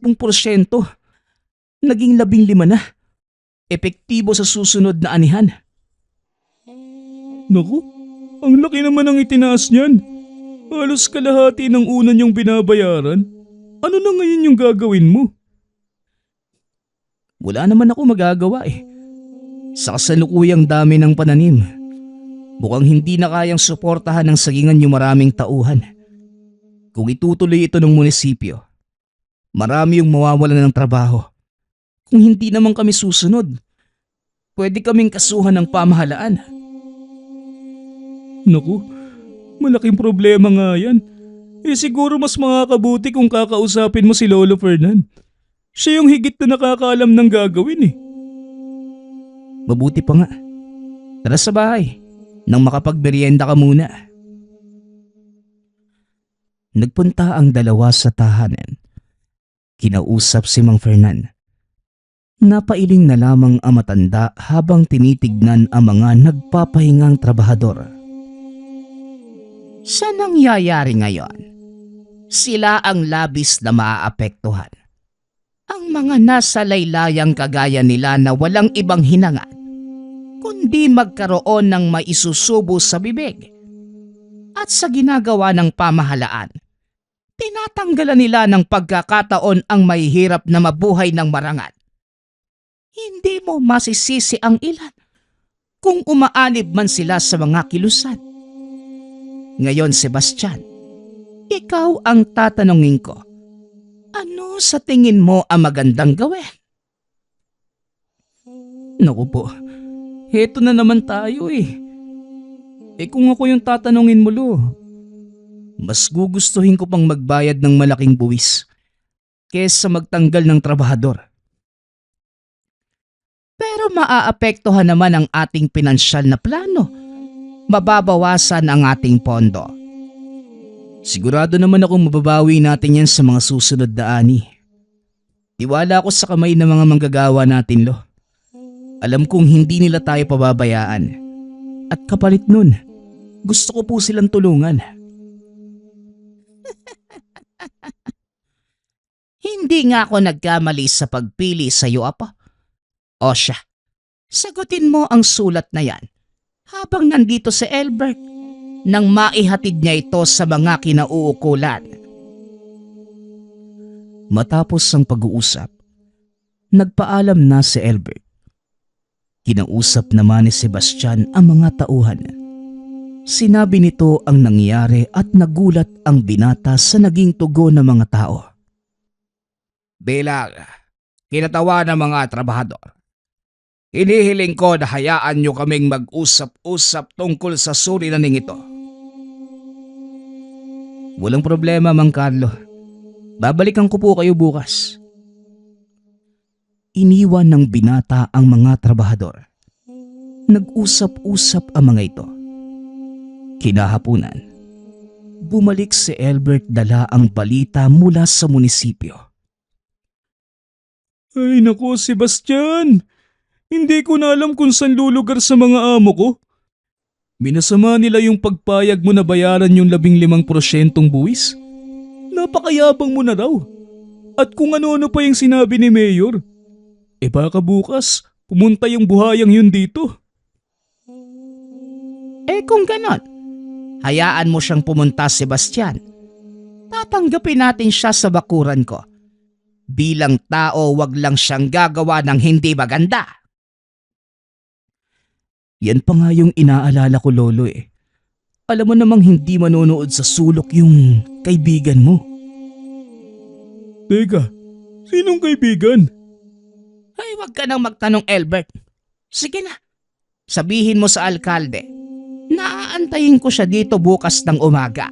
naging 15 na. Epektibo sa susunod na anihan. Naku, ang laki naman ang itinaas niyan. Halos kalahati ng una niyong binabayaran. Ano na ngayon yung gagawin mo? Wala naman ako magagawa eh. Sa kasalukuyang dami ng pananim, mukhang hindi na kayang suportahan ng sagingan yung maraming tauhan. Kung itutuloy ito ng munisipyo, marami yung mawawalan ng trabaho. Kung hindi naman kami susunod, pwede kaming kasuhan ng pamahalaan. Naku, malaking problema nga yan. Eh siguro mas makakabuti kung kakausapin mo si Lolo Fernan. Siya yung higit na nakakaalam ng gagawin eh. Mabuti pa nga. Tara sa bahay, nang makapagmerienda ka muna. Nagpunta ang dalawa sa tahanan. Kinausap si Mang Fernan. Napailing na lamang ang matanda habang tinitignan ang mga nagpapahingang trabahador. Sa nangyayari ngayon, sila ang labis na maaapektuhan. Ang mga nasa laylayang kagaya nila na walang ibang hinangad, kundi magkaroon ng maisusubo sa bibig. At sa ginagawa ng pamahalaan, tinatanggalan nila ng pagkakataon ang mahihirap na mabuhay ng marangal. Hindi mo masisisi ang ilan kung umaanib man sila sa mga kilusan. Ngayon, Sebastian, ikaw ang tatanungin ko. Ano sa tingin mo ang magandang gawin? Naku po, heto na naman tayo eh. Eh kung ako yung tatanungin mo, Lo, mas gugustuhin ko pang magbayad ng malaking buwis kesa magtanggal ng trabahador. Pero maaapektuhan naman ang ating pinansyal na plano. Mababawasan ang ating pondo. Sigurado naman akong mababawi natin yan sa mga susunod na ani. Tiwala ako sa kamay ng mga manggagawa natin, Lo. Alam kong hindi nila tayo pababayaan. At kapalit nun, Gusto ko po silang tulungan. Hindi nga ako nagkamali sa pagpili sa iyo, Apo. O siya, sagutin mo ang sulat na yan habang nandito si Albert nang maihatid niya ito sa mga kinauukulan. Matapos ang pag-uusap, nagpaalam na si Albert. Kinausap naman ni Sebastian ang mga tauhan. Sinabi nito ang nangyari at nagulat ang binata sa naging tugon ng mga tao. Bilang kinatawa ng mga trabahador, hinihiling ko na hayaan nyo kaming mag-usap-usap tungkol sa suliraning ito. Walang problema, Mang Carlo. Babalikan ko po kayo bukas. Iniwan ng binata ang mga trabahador. Nag-usap-usap ang mga ito. Kinahapunan, bumalik si Albert dala ang balita mula sa munisipyo. Ay nako, Sebastian! Hindi ko na alam kung saan lulugar sa mga amo ko. Minasama nila yung pagpayag mo na bayaran yung 15% buwis. Napakayabang mo na raw. At kung ano-ano pa yung sinabi ni Mayor. Baka bukas, pumunta yung buhayang yun dito. Kung ganon, hayaan mo siyang pumunta, Sebastian. Tatanggapin natin siya sa bakuran ko. Bilang tao, wag lang siyang gagawa ng hindi maganda. Yan pa nga yung inaalala ko, Lolo Alam mo namang hindi manonood sa sulok yung kaibigan mo. Teka, sinong kaibigan? Ay, wag ka nang magtanong, Albert. Sige na, sabihin mo sa alkalde. Naaantayin ko siya dito bukas ng umaga.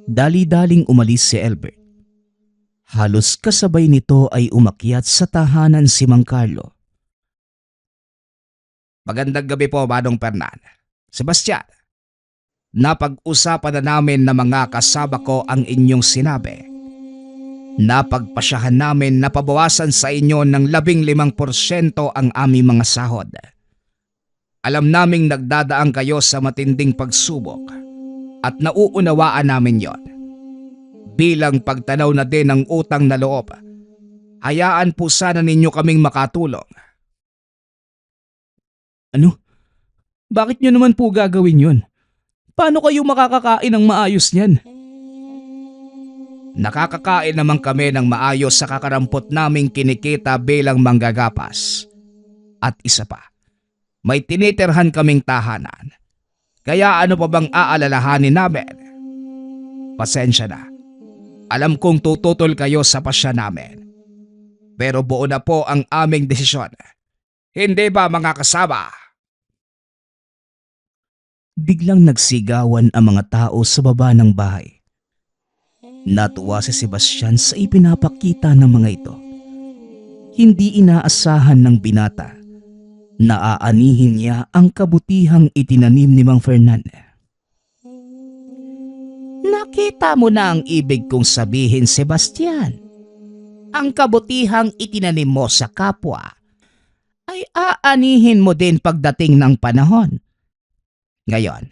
Dali-daling umalis si Albert. Halos kasabay nito ay umakyat sa tahanan si Mang Carlo. Magandang gabi po, Manong Fernan. Sebastian, napag-usapan na namin na mga kasama ko ang inyong sinabi. Napagpasyahan namin na pabawasan sa inyo ng 15% ang aming mga sahod. Alam naming nagdadaan kayo sa matinding pagsubok at nauunawaan namin yon. Bilang pagtanaw na din ng utang na loob, hayaan po sana ninyo kaming makatulong. Ano? Bakit nyo naman po gagawin yun? Paano kayo makakakain ng maayos niyan? Nakakakain naman kami ng maayos sa kakarampot naming kinikita bilang manggagapas. At isa pa, may tinitirhan kaming tahanan. Kaya ano pa bang aalalahanin namin? Pasensya na. Alam kong tututol kayo sa pasya namin. Pero buo na po ang aming desisyon. Hindi ba, mga kasama? Biglang nagsigawan ang mga tao sa baba ng bahay. Natuwa si Sebastian sa ipinapakita ng mga ito. Hindi inaasahan ng binata na aanihin niya ang kabutihang itinanim ni Mang Fernan. Nakita mo na ang ibig kong sabihin, Sebastian. Ang kabutihang itinanim mo sa kapwa ay aanihin mo din pagdating ng panahon. Ngayon,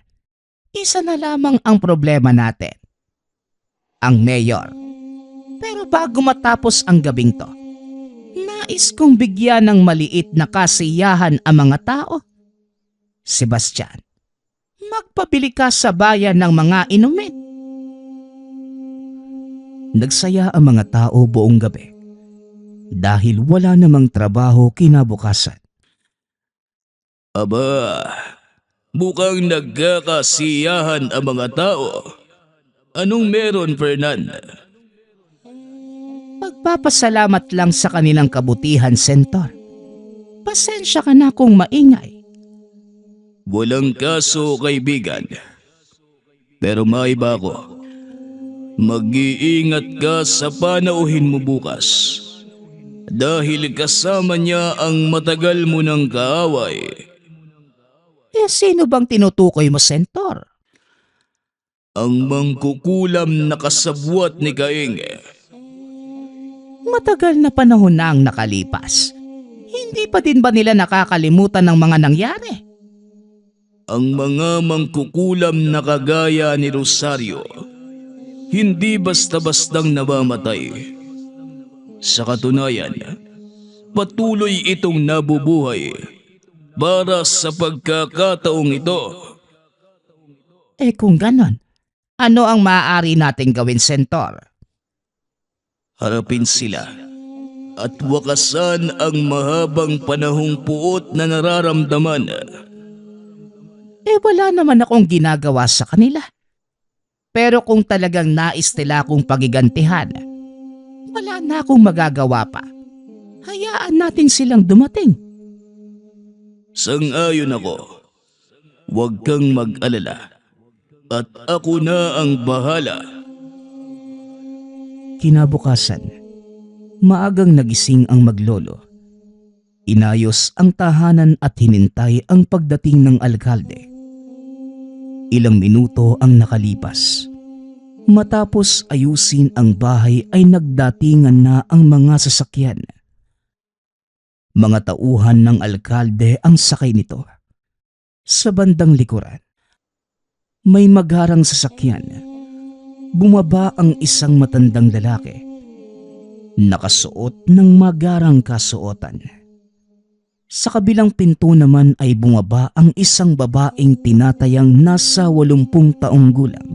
isa na lamang ang problema natin. Ang mayor. Pero bago matapos ang gabing to, nais kong bigyan ng maliit na kasiyahan ang mga tao. Sebastian, magpabili ka sa bayan ng mga inumin. Nagsaya ang mga tao buong gabi dahil wala namang trabaho kinabukasan. Aba, mukhang nagkakasiyahan ang mga tao. Anong meron, Fernan? Magpapasalamat lang sa kanilang kabutihan, Sentor. Pasensya ka na kung maingay. Walang kaso, kaibigan. Pero maiba ko. Mag-iingat ka sa panauhin mo bukas. Dahil kasama niya ang matagal mo ng kaaway. Sino bang tinutukoy mo, Sentor? Ang mangkukulam na kasabwat ni Kaing. Matagal na panahon na ang nakalipas. Hindi pa din ba nila nakakalimutan ng mga nangyari? Ang mga mangkukulam na kagaya ni Rosario, hindi basta-bastang namamatay. Sa katunayan, patuloy itong nabubuhay para sa pagkakataong ito. Kung ganon, ano ang maaari nating gawin, Sentor? Harapin sila at wakasan ang mahabang panahong puot na nararamdaman. Wala naman akong ginagawa sa kanila. Pero kung talagang nais nila akong pagigantihan, wala na akong magagawa pa. Hayaan natin silang dumating. Sang-ayon ako. Huwag kang mag-alala. At ako na ang bahala. Kinabukasan, maagang nagising ang maglolo. Inayos ang tahanan at hinintay ang pagdating ng alkalde. Ilang minuto ang nakalipas. Matapos ayusin ang bahay ay nagdatingan na ang mga sasakyan. Mga tauhan ng alkalde ang sakay nito. Sa bandang likuran, may magharang sasakyan. Bumaba ang isang matandang lalaki. Nakasuot ng magarang kasuotan. Sa kabilang pinto naman ay bumaba ang isang babaeng tinatayang nasa 80 taong gulang.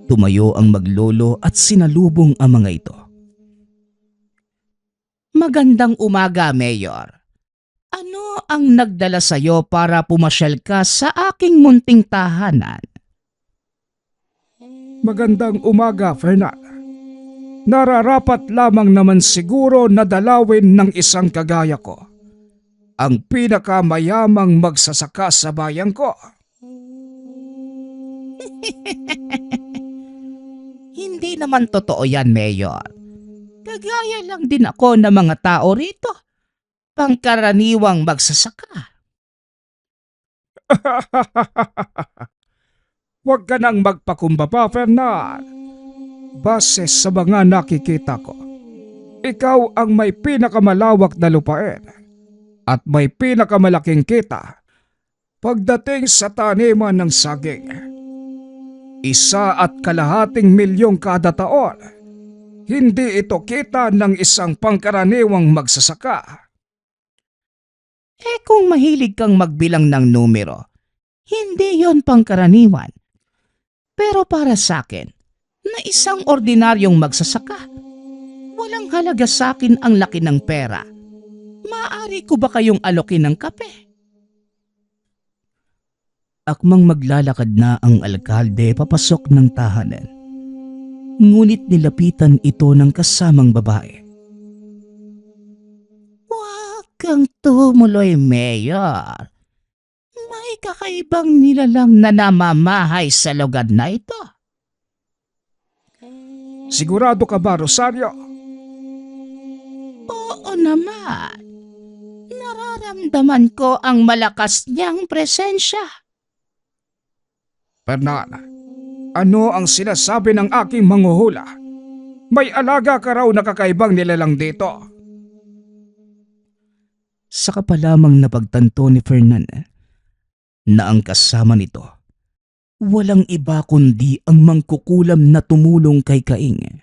Tumayo ang maglolo at sinalubong ang mga ito. Magandang umaga, Mayor. Ano ang nagdala sa'yo para pumasyal ka sa aking munting tahanan? Magandang umaga, Fernan. Nararapat lamang naman siguro na dalawin ng isang kagaya ko ang pinakamayamang magsasaka sa bayan ko. Hindi naman totoo yan, Mayor. Kagaya lang din ako ng mga tao rito. Pangkaraniwang magsasaka. Huwag ka nang magpakumbaba, Fernan. Base sa mga nakikita ko, ikaw ang may pinakamalawak na lupain at may pinakamalaking kita pagdating sa taniman ng saging. 1.2 milyong kada taon. Hindi ito kita ng isang pangkaraniwang magsasaka. Kung mahilig kang magbilang ng numero, hindi yon pangkaraniwan. Pero para sa akin, na isang ordinaryong magsasaka, walang halaga sa akin ang laki ng pera. Maaari ko ba kayong alokin ng kape? Akmang maglalakad na ang alkalde papasok ng tahanan. Ngunit nilapitan ito ng kasamang babae. Huwag kang tumuloy, Mayor. May kakaibang nilalang na namamahay sa lugar na ito. Sigurado ka ba, Rosario? Oo naman. Nararamdaman ko ang malakas niyang presensya. Fernan, ano ang sinasabi ng aking manghuhula? May alaga ka raw na kakaibang nilalang dito. Saka pa lamang napagtanto ni Fernan na ang kasama nito walang iba kundi ang mangkukulam na tumulong kay Kaing.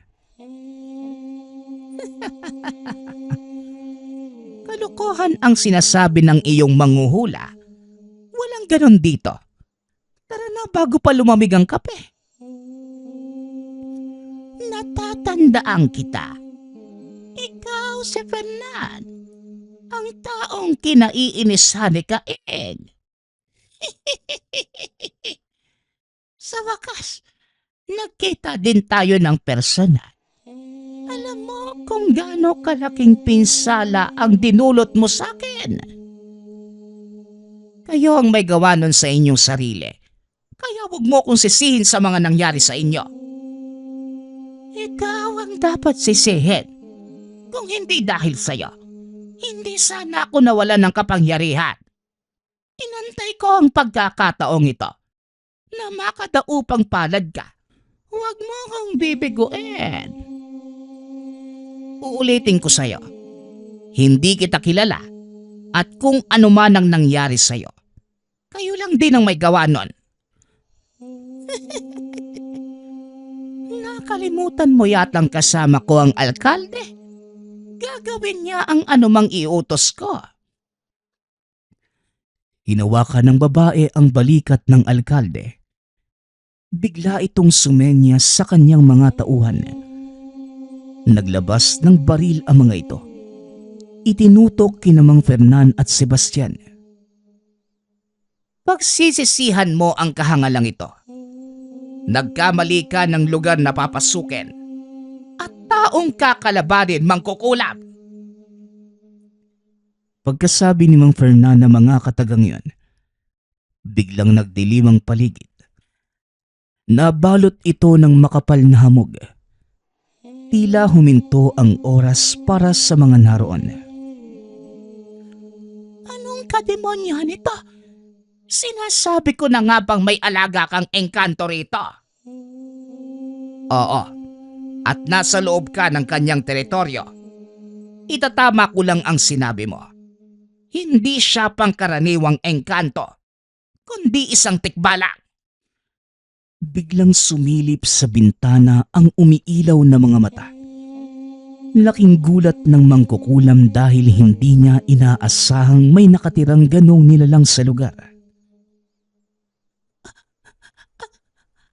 Kalokohan ang sinasabi ng iyong manghuhula. Walang ganon dito. Tara na bago pa lumamig ang kape. Natatandaan kita. Ikaw si Fernan, ang taong kinaiinisan ni Kaing. Sa wakas, nagkita din tayo ng personal. Alam mo kung gaano kalaking pinsala ang dinulot mo sa akin. Kayo ang may gawa nun sa inyong sarili. Kaya huwag mo kong sisihin sa mga nangyari sa inyo. Ikaw ang dapat sisihin. Kung hindi dahil sa'yo, hindi sana ako nawalan ng kapangyarihan. Inantay ko ang pagkakataong ito na makadaupang palad ka. Huwag mo kong bibiguin. Uulitin ko sa'yo. Hindi kita kilala at kung ano man ang nangyari sa'yo, kayo din ang may gawa nun. Nakalimutan mo yatang kasama ko ang alkalde. Gagawin niya ang anumang iutos ko. Hinawakan ng babae ang balikat ng alkalde. Bigla itong sumenya sa kanyang mga tauhan. Naglabas ng baril ang mga ito. Itinutok kina Mang Fernan at Sebastian. Pagsisisihan mo ang kahangalang ito. Nagkamali ka ng lugar na papasukin. At taong kakalabanin mangkukulam. Pagkasabi ni Mang Fernan ng mga katagang yon, biglang nagdilim ang paligid. Nabalot ito ng makapal na hamog. Tila huminto ang oras para sa mga naroon. Anong kademonyo nito? Sinasabi ko na nga bang may alaga kang engkanto rito? Oo, at nasa loob ka ng kanyang teritoryo. Itatama ko lang ang sinabi mo. Hindi siya pangkaraniwang engkanto, kundi isang tikbalang. Biglang sumilip sa bintana ang umiilaw na mga mata. Laking gulat ng mangkukulam dahil hindi niya inaasahang may nakatirang ganong nilalang sa lugar.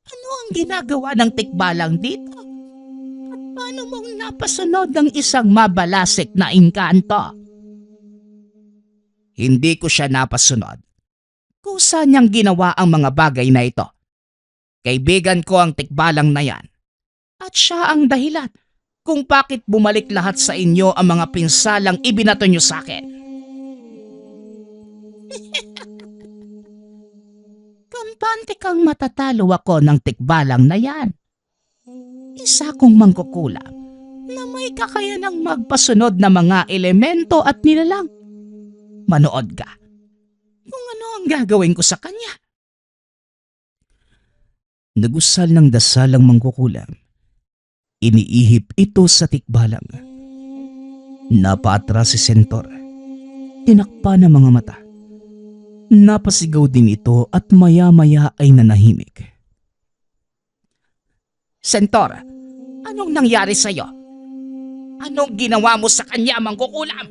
Ano ang ginagawa ng tikbalang dito? At paano mong napasunod ng isang mabalasik na engkanto? Hindi ko siya napasunod. Kusa niyang ginawa ang mga bagay na ito. Kaibigan ko ang tikbalang na yan. At siya ang dahilan kung bakit bumalik lahat sa inyo ang mga pinsalang ibinato niyo sa akin. Kampante kang matatalo ako ng tikbalang na yan. Isa kong mangkukulam na may kakayanang magpasunod na mga elemento at nilalang. Manood ka kung ano ang gagawin ko sa kanya. Nagusal ng dasal ang mangkukulam. Iniihip ito sa tikbalang. Napaatras si Sentor. Tinakpa ng mga mata. Napasigaw din ito at maya-maya ay nanahimik. Sentor, anong nangyari sa'yo? Anong ginawa mo sa kanya, mangkukulam?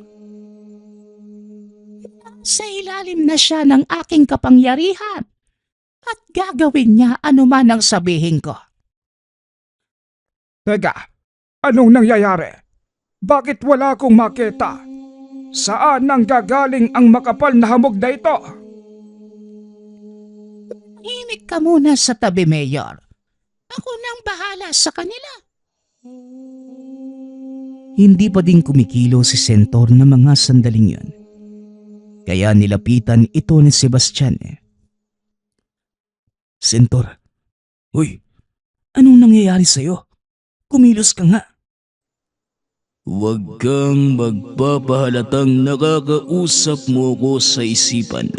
Sa ilalim na siya ng aking kapangyarihan. At gagawin niya anuman ang sabihin ko. Teka, anong nangyayari? Bakit wala akong makita? Saan nang gagaling ang makapal na hamog na ito? Himik ka muna sa tabi, Mayor. Ako nang bahala sa kanila. Hindi pa din kumikilo si Sentor na mga sandaling yun. Kaya nilapitan ito ni Sebastian. Sentor, uy, anong nangyayari sa'yo? Kumilos ka nga. Huwag kang magpapahalatang nakakausap mo ko sa isipan.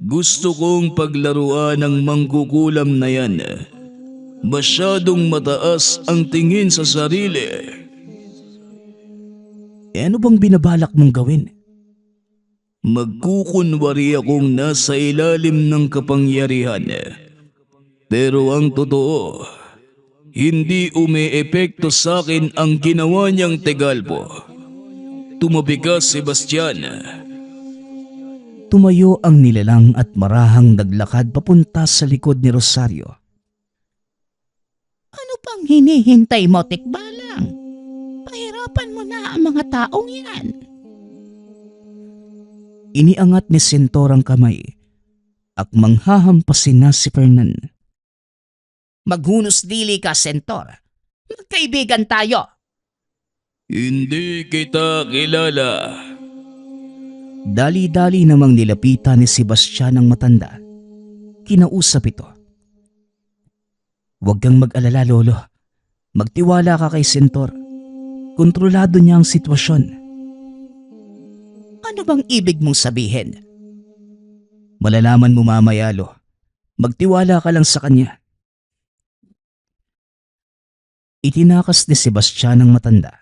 Gusto kong paglaruan ng mangkukulam na yan. Masyadong mataas ang tingin sa sarili. Ano bang binabalak mong gawin? Magkukunwari akong nasa ilalim ng kapangyarihan. Pero ang totoo, hindi umeepekto sa akin ang ginawa niyang Tegalpo. Tumabi ka, Sebastian. Tumayo ang nilalang at marahang naglakad papunta sa likod ni Rosario. Ano pang hinihintay mo, tikbalang? Pahirapan mo na ang mga taong yan. Iniangat ni Sentor ang kamay at manghahampasin na si Fernan. Maghunos dili ka, Sentor. Magkaibigan tayo. Hindi kita kilala. Dali-dali namang nilapitan ni Sebastian ang matanda. Kinausap ito. Huwag kang mag-alala, Lolo. Magtiwala ka kay Sentor. Kontrolado niya ang sitwasyon. Ano bang ibig mong sabihin? Malalaman mo mamaya, Lo. Magtiwala ka lang sa kanya. Itinakas ni Sebastian ang matanda.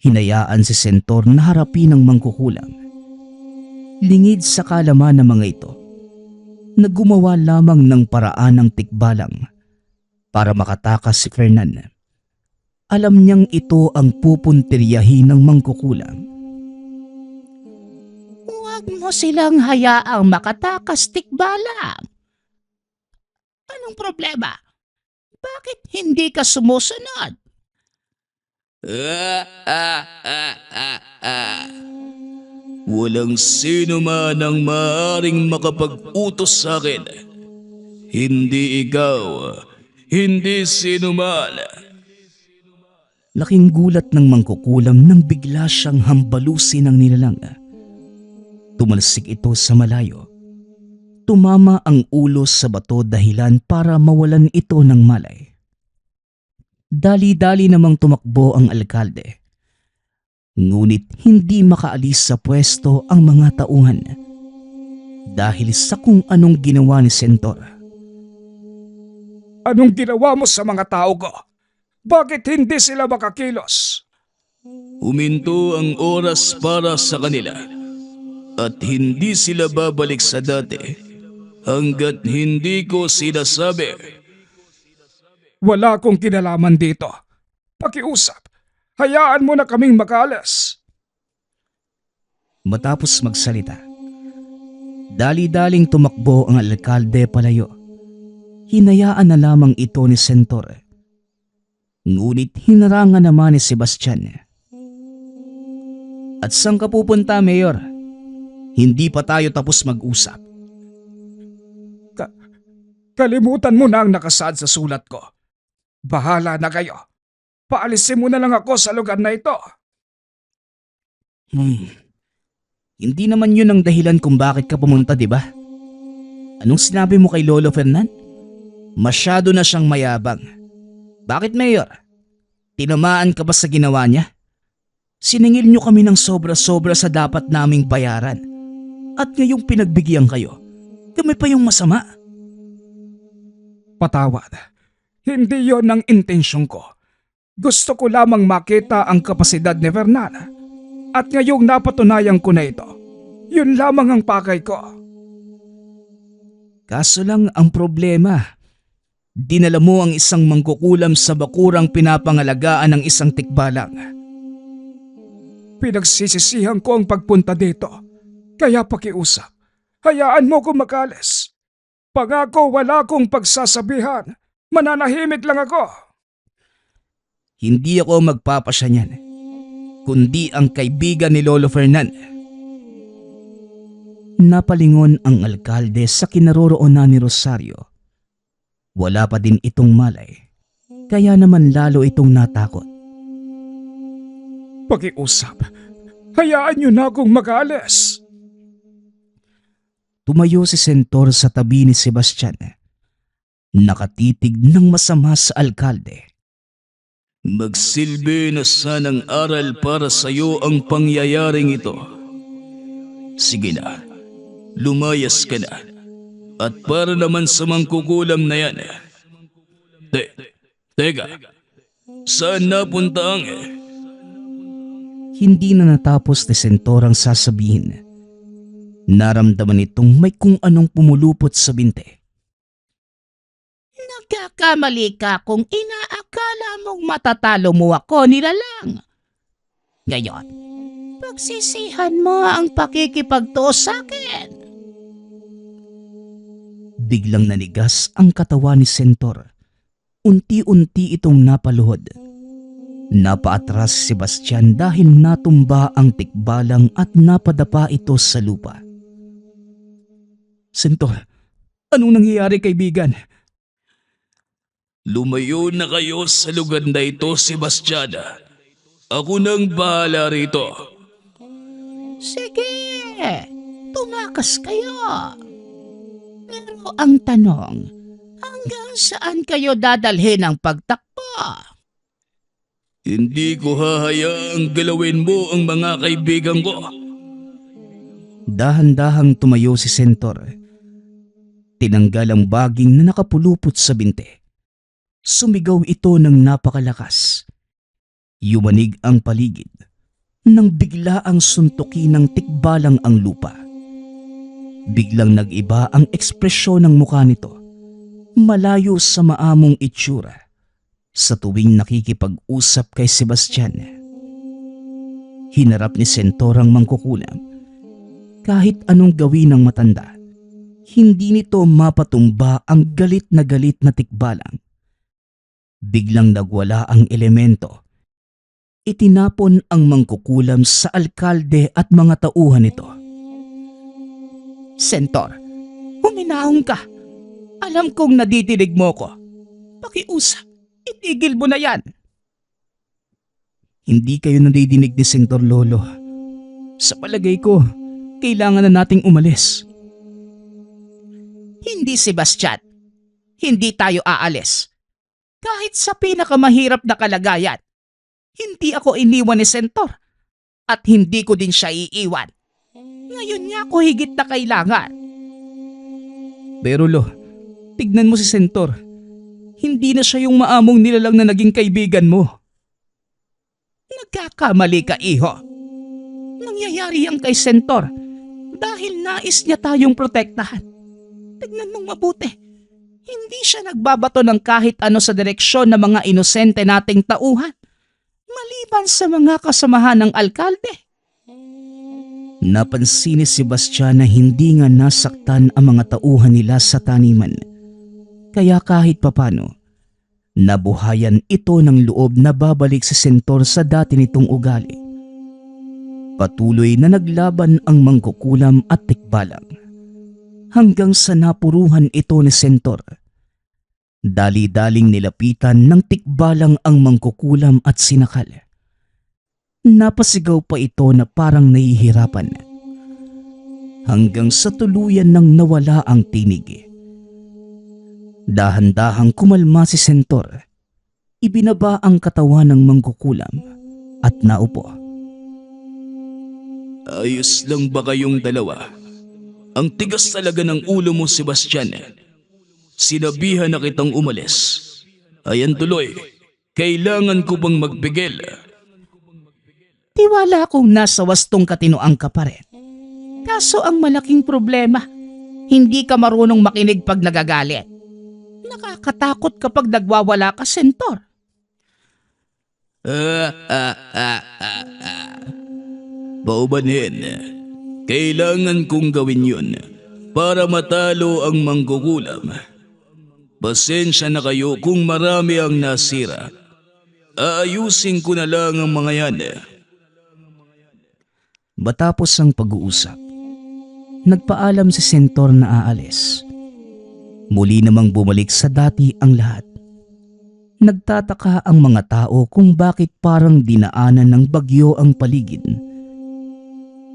Hinayaan si Sentor na harapin ang mangkukulam. Lingid sa kalaman ng mga ito, na gumawa lamang ng paraan ng tikbalang para makatakas si Fernan. Alam niyang ito ang pupuntiryahin ng mangkukulam. Huwag mo silang hayaang makatakas, tikbalang. Anong problema? Bakit hindi ka sumusunod? Walang sino man ang maaaring makapag-utos sa akin. Hindi ikaw, hindi sino man. Laking gulat ng mangkukulam nang bigla siyang hambalusin ng nilalang. Tumalsik ito sa malayo. Tumama ang ulo sa bato dahilan para mawalan ito ng malay. Dali-dali namang tumakbo ang alkalde. Ngunit hindi makaalis sa pwesto ang mga tauhan dahil sa kung anong ginawa ni Sentor. Anong ginawa mo sa mga tao ko? Bakit hindi sila makakilos? Huminto ang oras para sa kanila at hindi sila babalik sa dati hanggat hindi ko sinasabi. Wala akong kinalaman dito. Pakiusap. Hayaan mo na kaming makaalis. Matapos magsalita, dali-daling tumakbo ang alkalde palayo. Hinayaan na lamang ito ni Sentor. Ngunit hinarangan naman ni Sebastian. At saan ka pupunta, Mayor? Hindi pa tayo tapos mag-usap. Kalimutan mo na ang nakasaad sa sulat ko. Bahala na kayo. Paalisin mo na lang ako sa lugar na ito. Hindi naman yun ang dahilan kung bakit ka pumunta, di ba? Anong sinabi mo kay Lolo Fernan? Masyado na siyang mayabang. Bakit, Mayor? Tinamaan ka ba sa ginawa niya? Siningil niyo kami ng sobra-sobra sa dapat naming bayaran. At ngayong pinagbigyan kayo, kami pa yung masama. Patawad. Hindi yon ang intensyon ko. Gusto ko lamang makita ang kapasidad ni Fernan. At ngayong napatunayan ko na ito, yun lamang ang pakay ko. Kaso lang ang problema, dinala mo ang isang mangkukulam sa bakurang pinapangalagaan ng isang tikbalang. Pinagsisisihan ko ang pagpunta dito. Kaya pakiusap, hayaan mo ko makalis. Pangako wala kong pagsasabihan. Mananahimik lang ako. Hindi ako magpapasya niyan, kundi ang kaibigan ni Lolo Fernan. Napalingon ang alkalde sa kinaroroonan ni Rosario. Wala pa din itong malay, kaya naman lalo itong natakot. Pakiusap, hayaan niyo na akong makaalis. Tumayo si Sentor sa tabi ni Sebastian. Nakatitig ng masama sa alkalde. Magsilbi na sanang aral para sa iyo ang pangyayaring ito. Sige na, lumayas ka na. At para naman sa mangkukulam na yan. Teka, saan napunta ang... Hindi na natapos ni Sentor ang sasabihin. Naramdaman itong may kung anong pumulupot sa binte. Nagkakamali ka kung inaakala mong matatalo mo ako, nilalang. Ngayon, pagsisihan mo ang pakikipagtuos sa akin. Biglang nanigas ang katawan ni Sentor. Unti-unti itong napaluhod. Napaatras si Sebastian dahil natumba ang tikbalang at napadapa ito sa lupa. Sentor, anong nangyayari, kaibigan? Lumayo na kayo sa lugar na ito, Sebastian. Ako nang bahala rito. Sige, tumakas kayo. Pero ang tanong, hanggang saan kayo dadalhin ang pagtakbo? Hindi ko hahayaang galawin mo ang mga kaibigan ko. Dahan-dahang tumayo si Sentor. Tinanggal ang baging na nakapulupot sa binte. Sumigaw ito ng napakalakas. Yumanig ang paligid nang bigla ang suntukin ng tikbalang ang lupa. Biglang nag-iba ang ekspresyon ng mukha nito, malayo sa maamong itsura sa tuwing nakikipag-usap kay Sebastian. Hinarap ni Sentor ang mangkukulam. Kahit anong gawin ng matanda, hindi nito mapatumba ang galit na tikbalang. Biglang nagwala ang elemento. Itinapon ang mangkukulam sa alkalde at mga tauhan nito. Sentor, huminahon ka. Alam kong nadidinig mo ko. Pakiusap, itigil mo na yan. Hindi kayo nadidinig ni Sentor Lolo. Sa palagay ko, kailangan na nating umalis. Hindi, Sebastian. Hindi tayo aalis. Kahit sa pinakamahirap na kalagayan, hindi ako iniwan ni Sentor at hindi ko din siya iiwan. Ngayon niya ako higit na kailangan. Pero Lo, tignan mo si Sentor. Hindi na siya yung maamong nilalang na naging kaibigan mo. Nagkakamali ka, iho. Nangyayari yan kay Sentor dahil nais niya tayong protektahan. Tignan mong mabuti. Hindi siya nagbabato ng kahit ano sa direksyon ng mga inosente nating tauhan, maliban sa mga kasamahan ng alkalde. Napansin ni Sebastian na hindi nga nasaktan ang mga tauhan nila sa taniman. Kaya kahit papano, nabuhayan ito ng loob na babalik si Sentor sa dati nitong ugali. Patuloy na naglaban ang mangkukulam at tikbalang hanggang sa napuruhan ito ni Sentor. Dali-daling nilapitan ng tikbalang ang mangkukulam at sinakal. Napasigaw pa ito na parang nahihirapan. Hanggang sa tuluyan nang nawala ang tinig. Dahan-dahang kumalma si Sentor. Ibinaba ang katawan ng mangkukulam at naupo. Ayos lang ba kayong dalawa? Ang tigas talaga ng ulo mo, Sebastian. Sinabihan na kitang umalis. Ayan tuloy, kailangan ko bang magbigil? Tiwala kong nasa wastong katinoang ka pa rin. Kaso ang malaking problema, hindi ka marunong makinig pag nagagalit. Nakakatakot kapag nagwawala ka, Sentor. Paumanhin, kailangan kong gawin yun para matalo ang mangkukulam. Pasensya na kayo kung marami ang nasira. Aayusin ko na lang ang mga yan. Matapos ang pag-uusap, nagpaalam si Sentor na aalis. Muli namang bumalik sa dati ang lahat. Nagtataka ang mga tao kung bakit parang dinaanan ng bagyo ang paligid.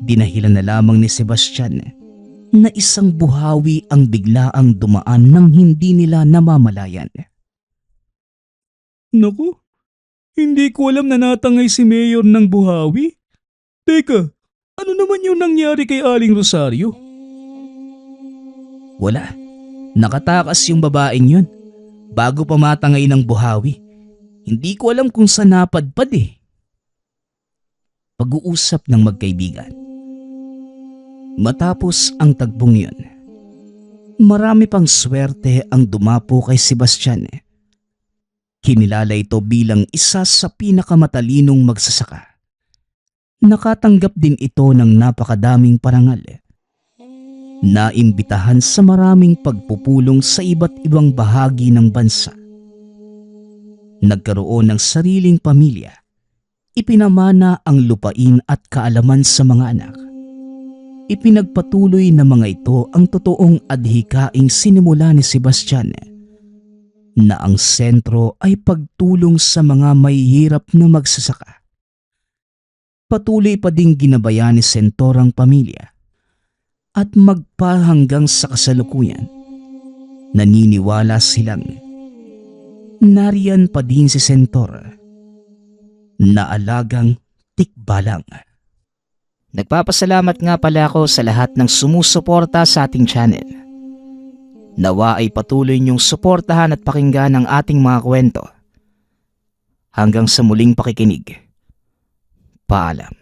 Dinahilan na lamang ni Sebastian na isang buhawi ang biglaang dumaan nang hindi nila namamalayan. Naku, hindi ko alam na natangay si Mayor ng buhawi. Teka, ano naman yung nangyari kay Aling Rosario? Wala. Nakatakas yung babaeng yun. Bago pa matangay ng buhawi. Hindi ko alam kung saan napadpad eh. Pag-uusap ng magkaibigan. Matapos ang tagbong yun, marami pang swerte ang dumapo kay Sebastian. Kinilala ito bilang isa sa pinakamatalinong magsasaka. Nakatanggap din ito ng napakadaming parangal. Naimbitahan sa maraming pagpupulong sa iba't ibang bahagi ng bansa. Nagkaroon ng sariling pamilya. Ipinamana ang lupain at kaalaman sa mga anak. Ipinagpatuloy ng mga ito ang totoong adhikaing sinimula ni Sebastian na ang sentro ay pagtulong sa mga mahihirap na magsasaka. Patuloy pa ding ginabayan ni Sentor ang pamilya at magpahanggang sa kasalukuyan. Naniniwala silang nariyan pa din si Sentor na alagang tikbalang. Nagpapasalamat nga pala ako sa lahat ng sumusuporta sa ating channel. Nawa ay patuloy niyong suportahan at pakinggan ang ating mga kwento. Hanggang sa muling pakikinig. Paalam.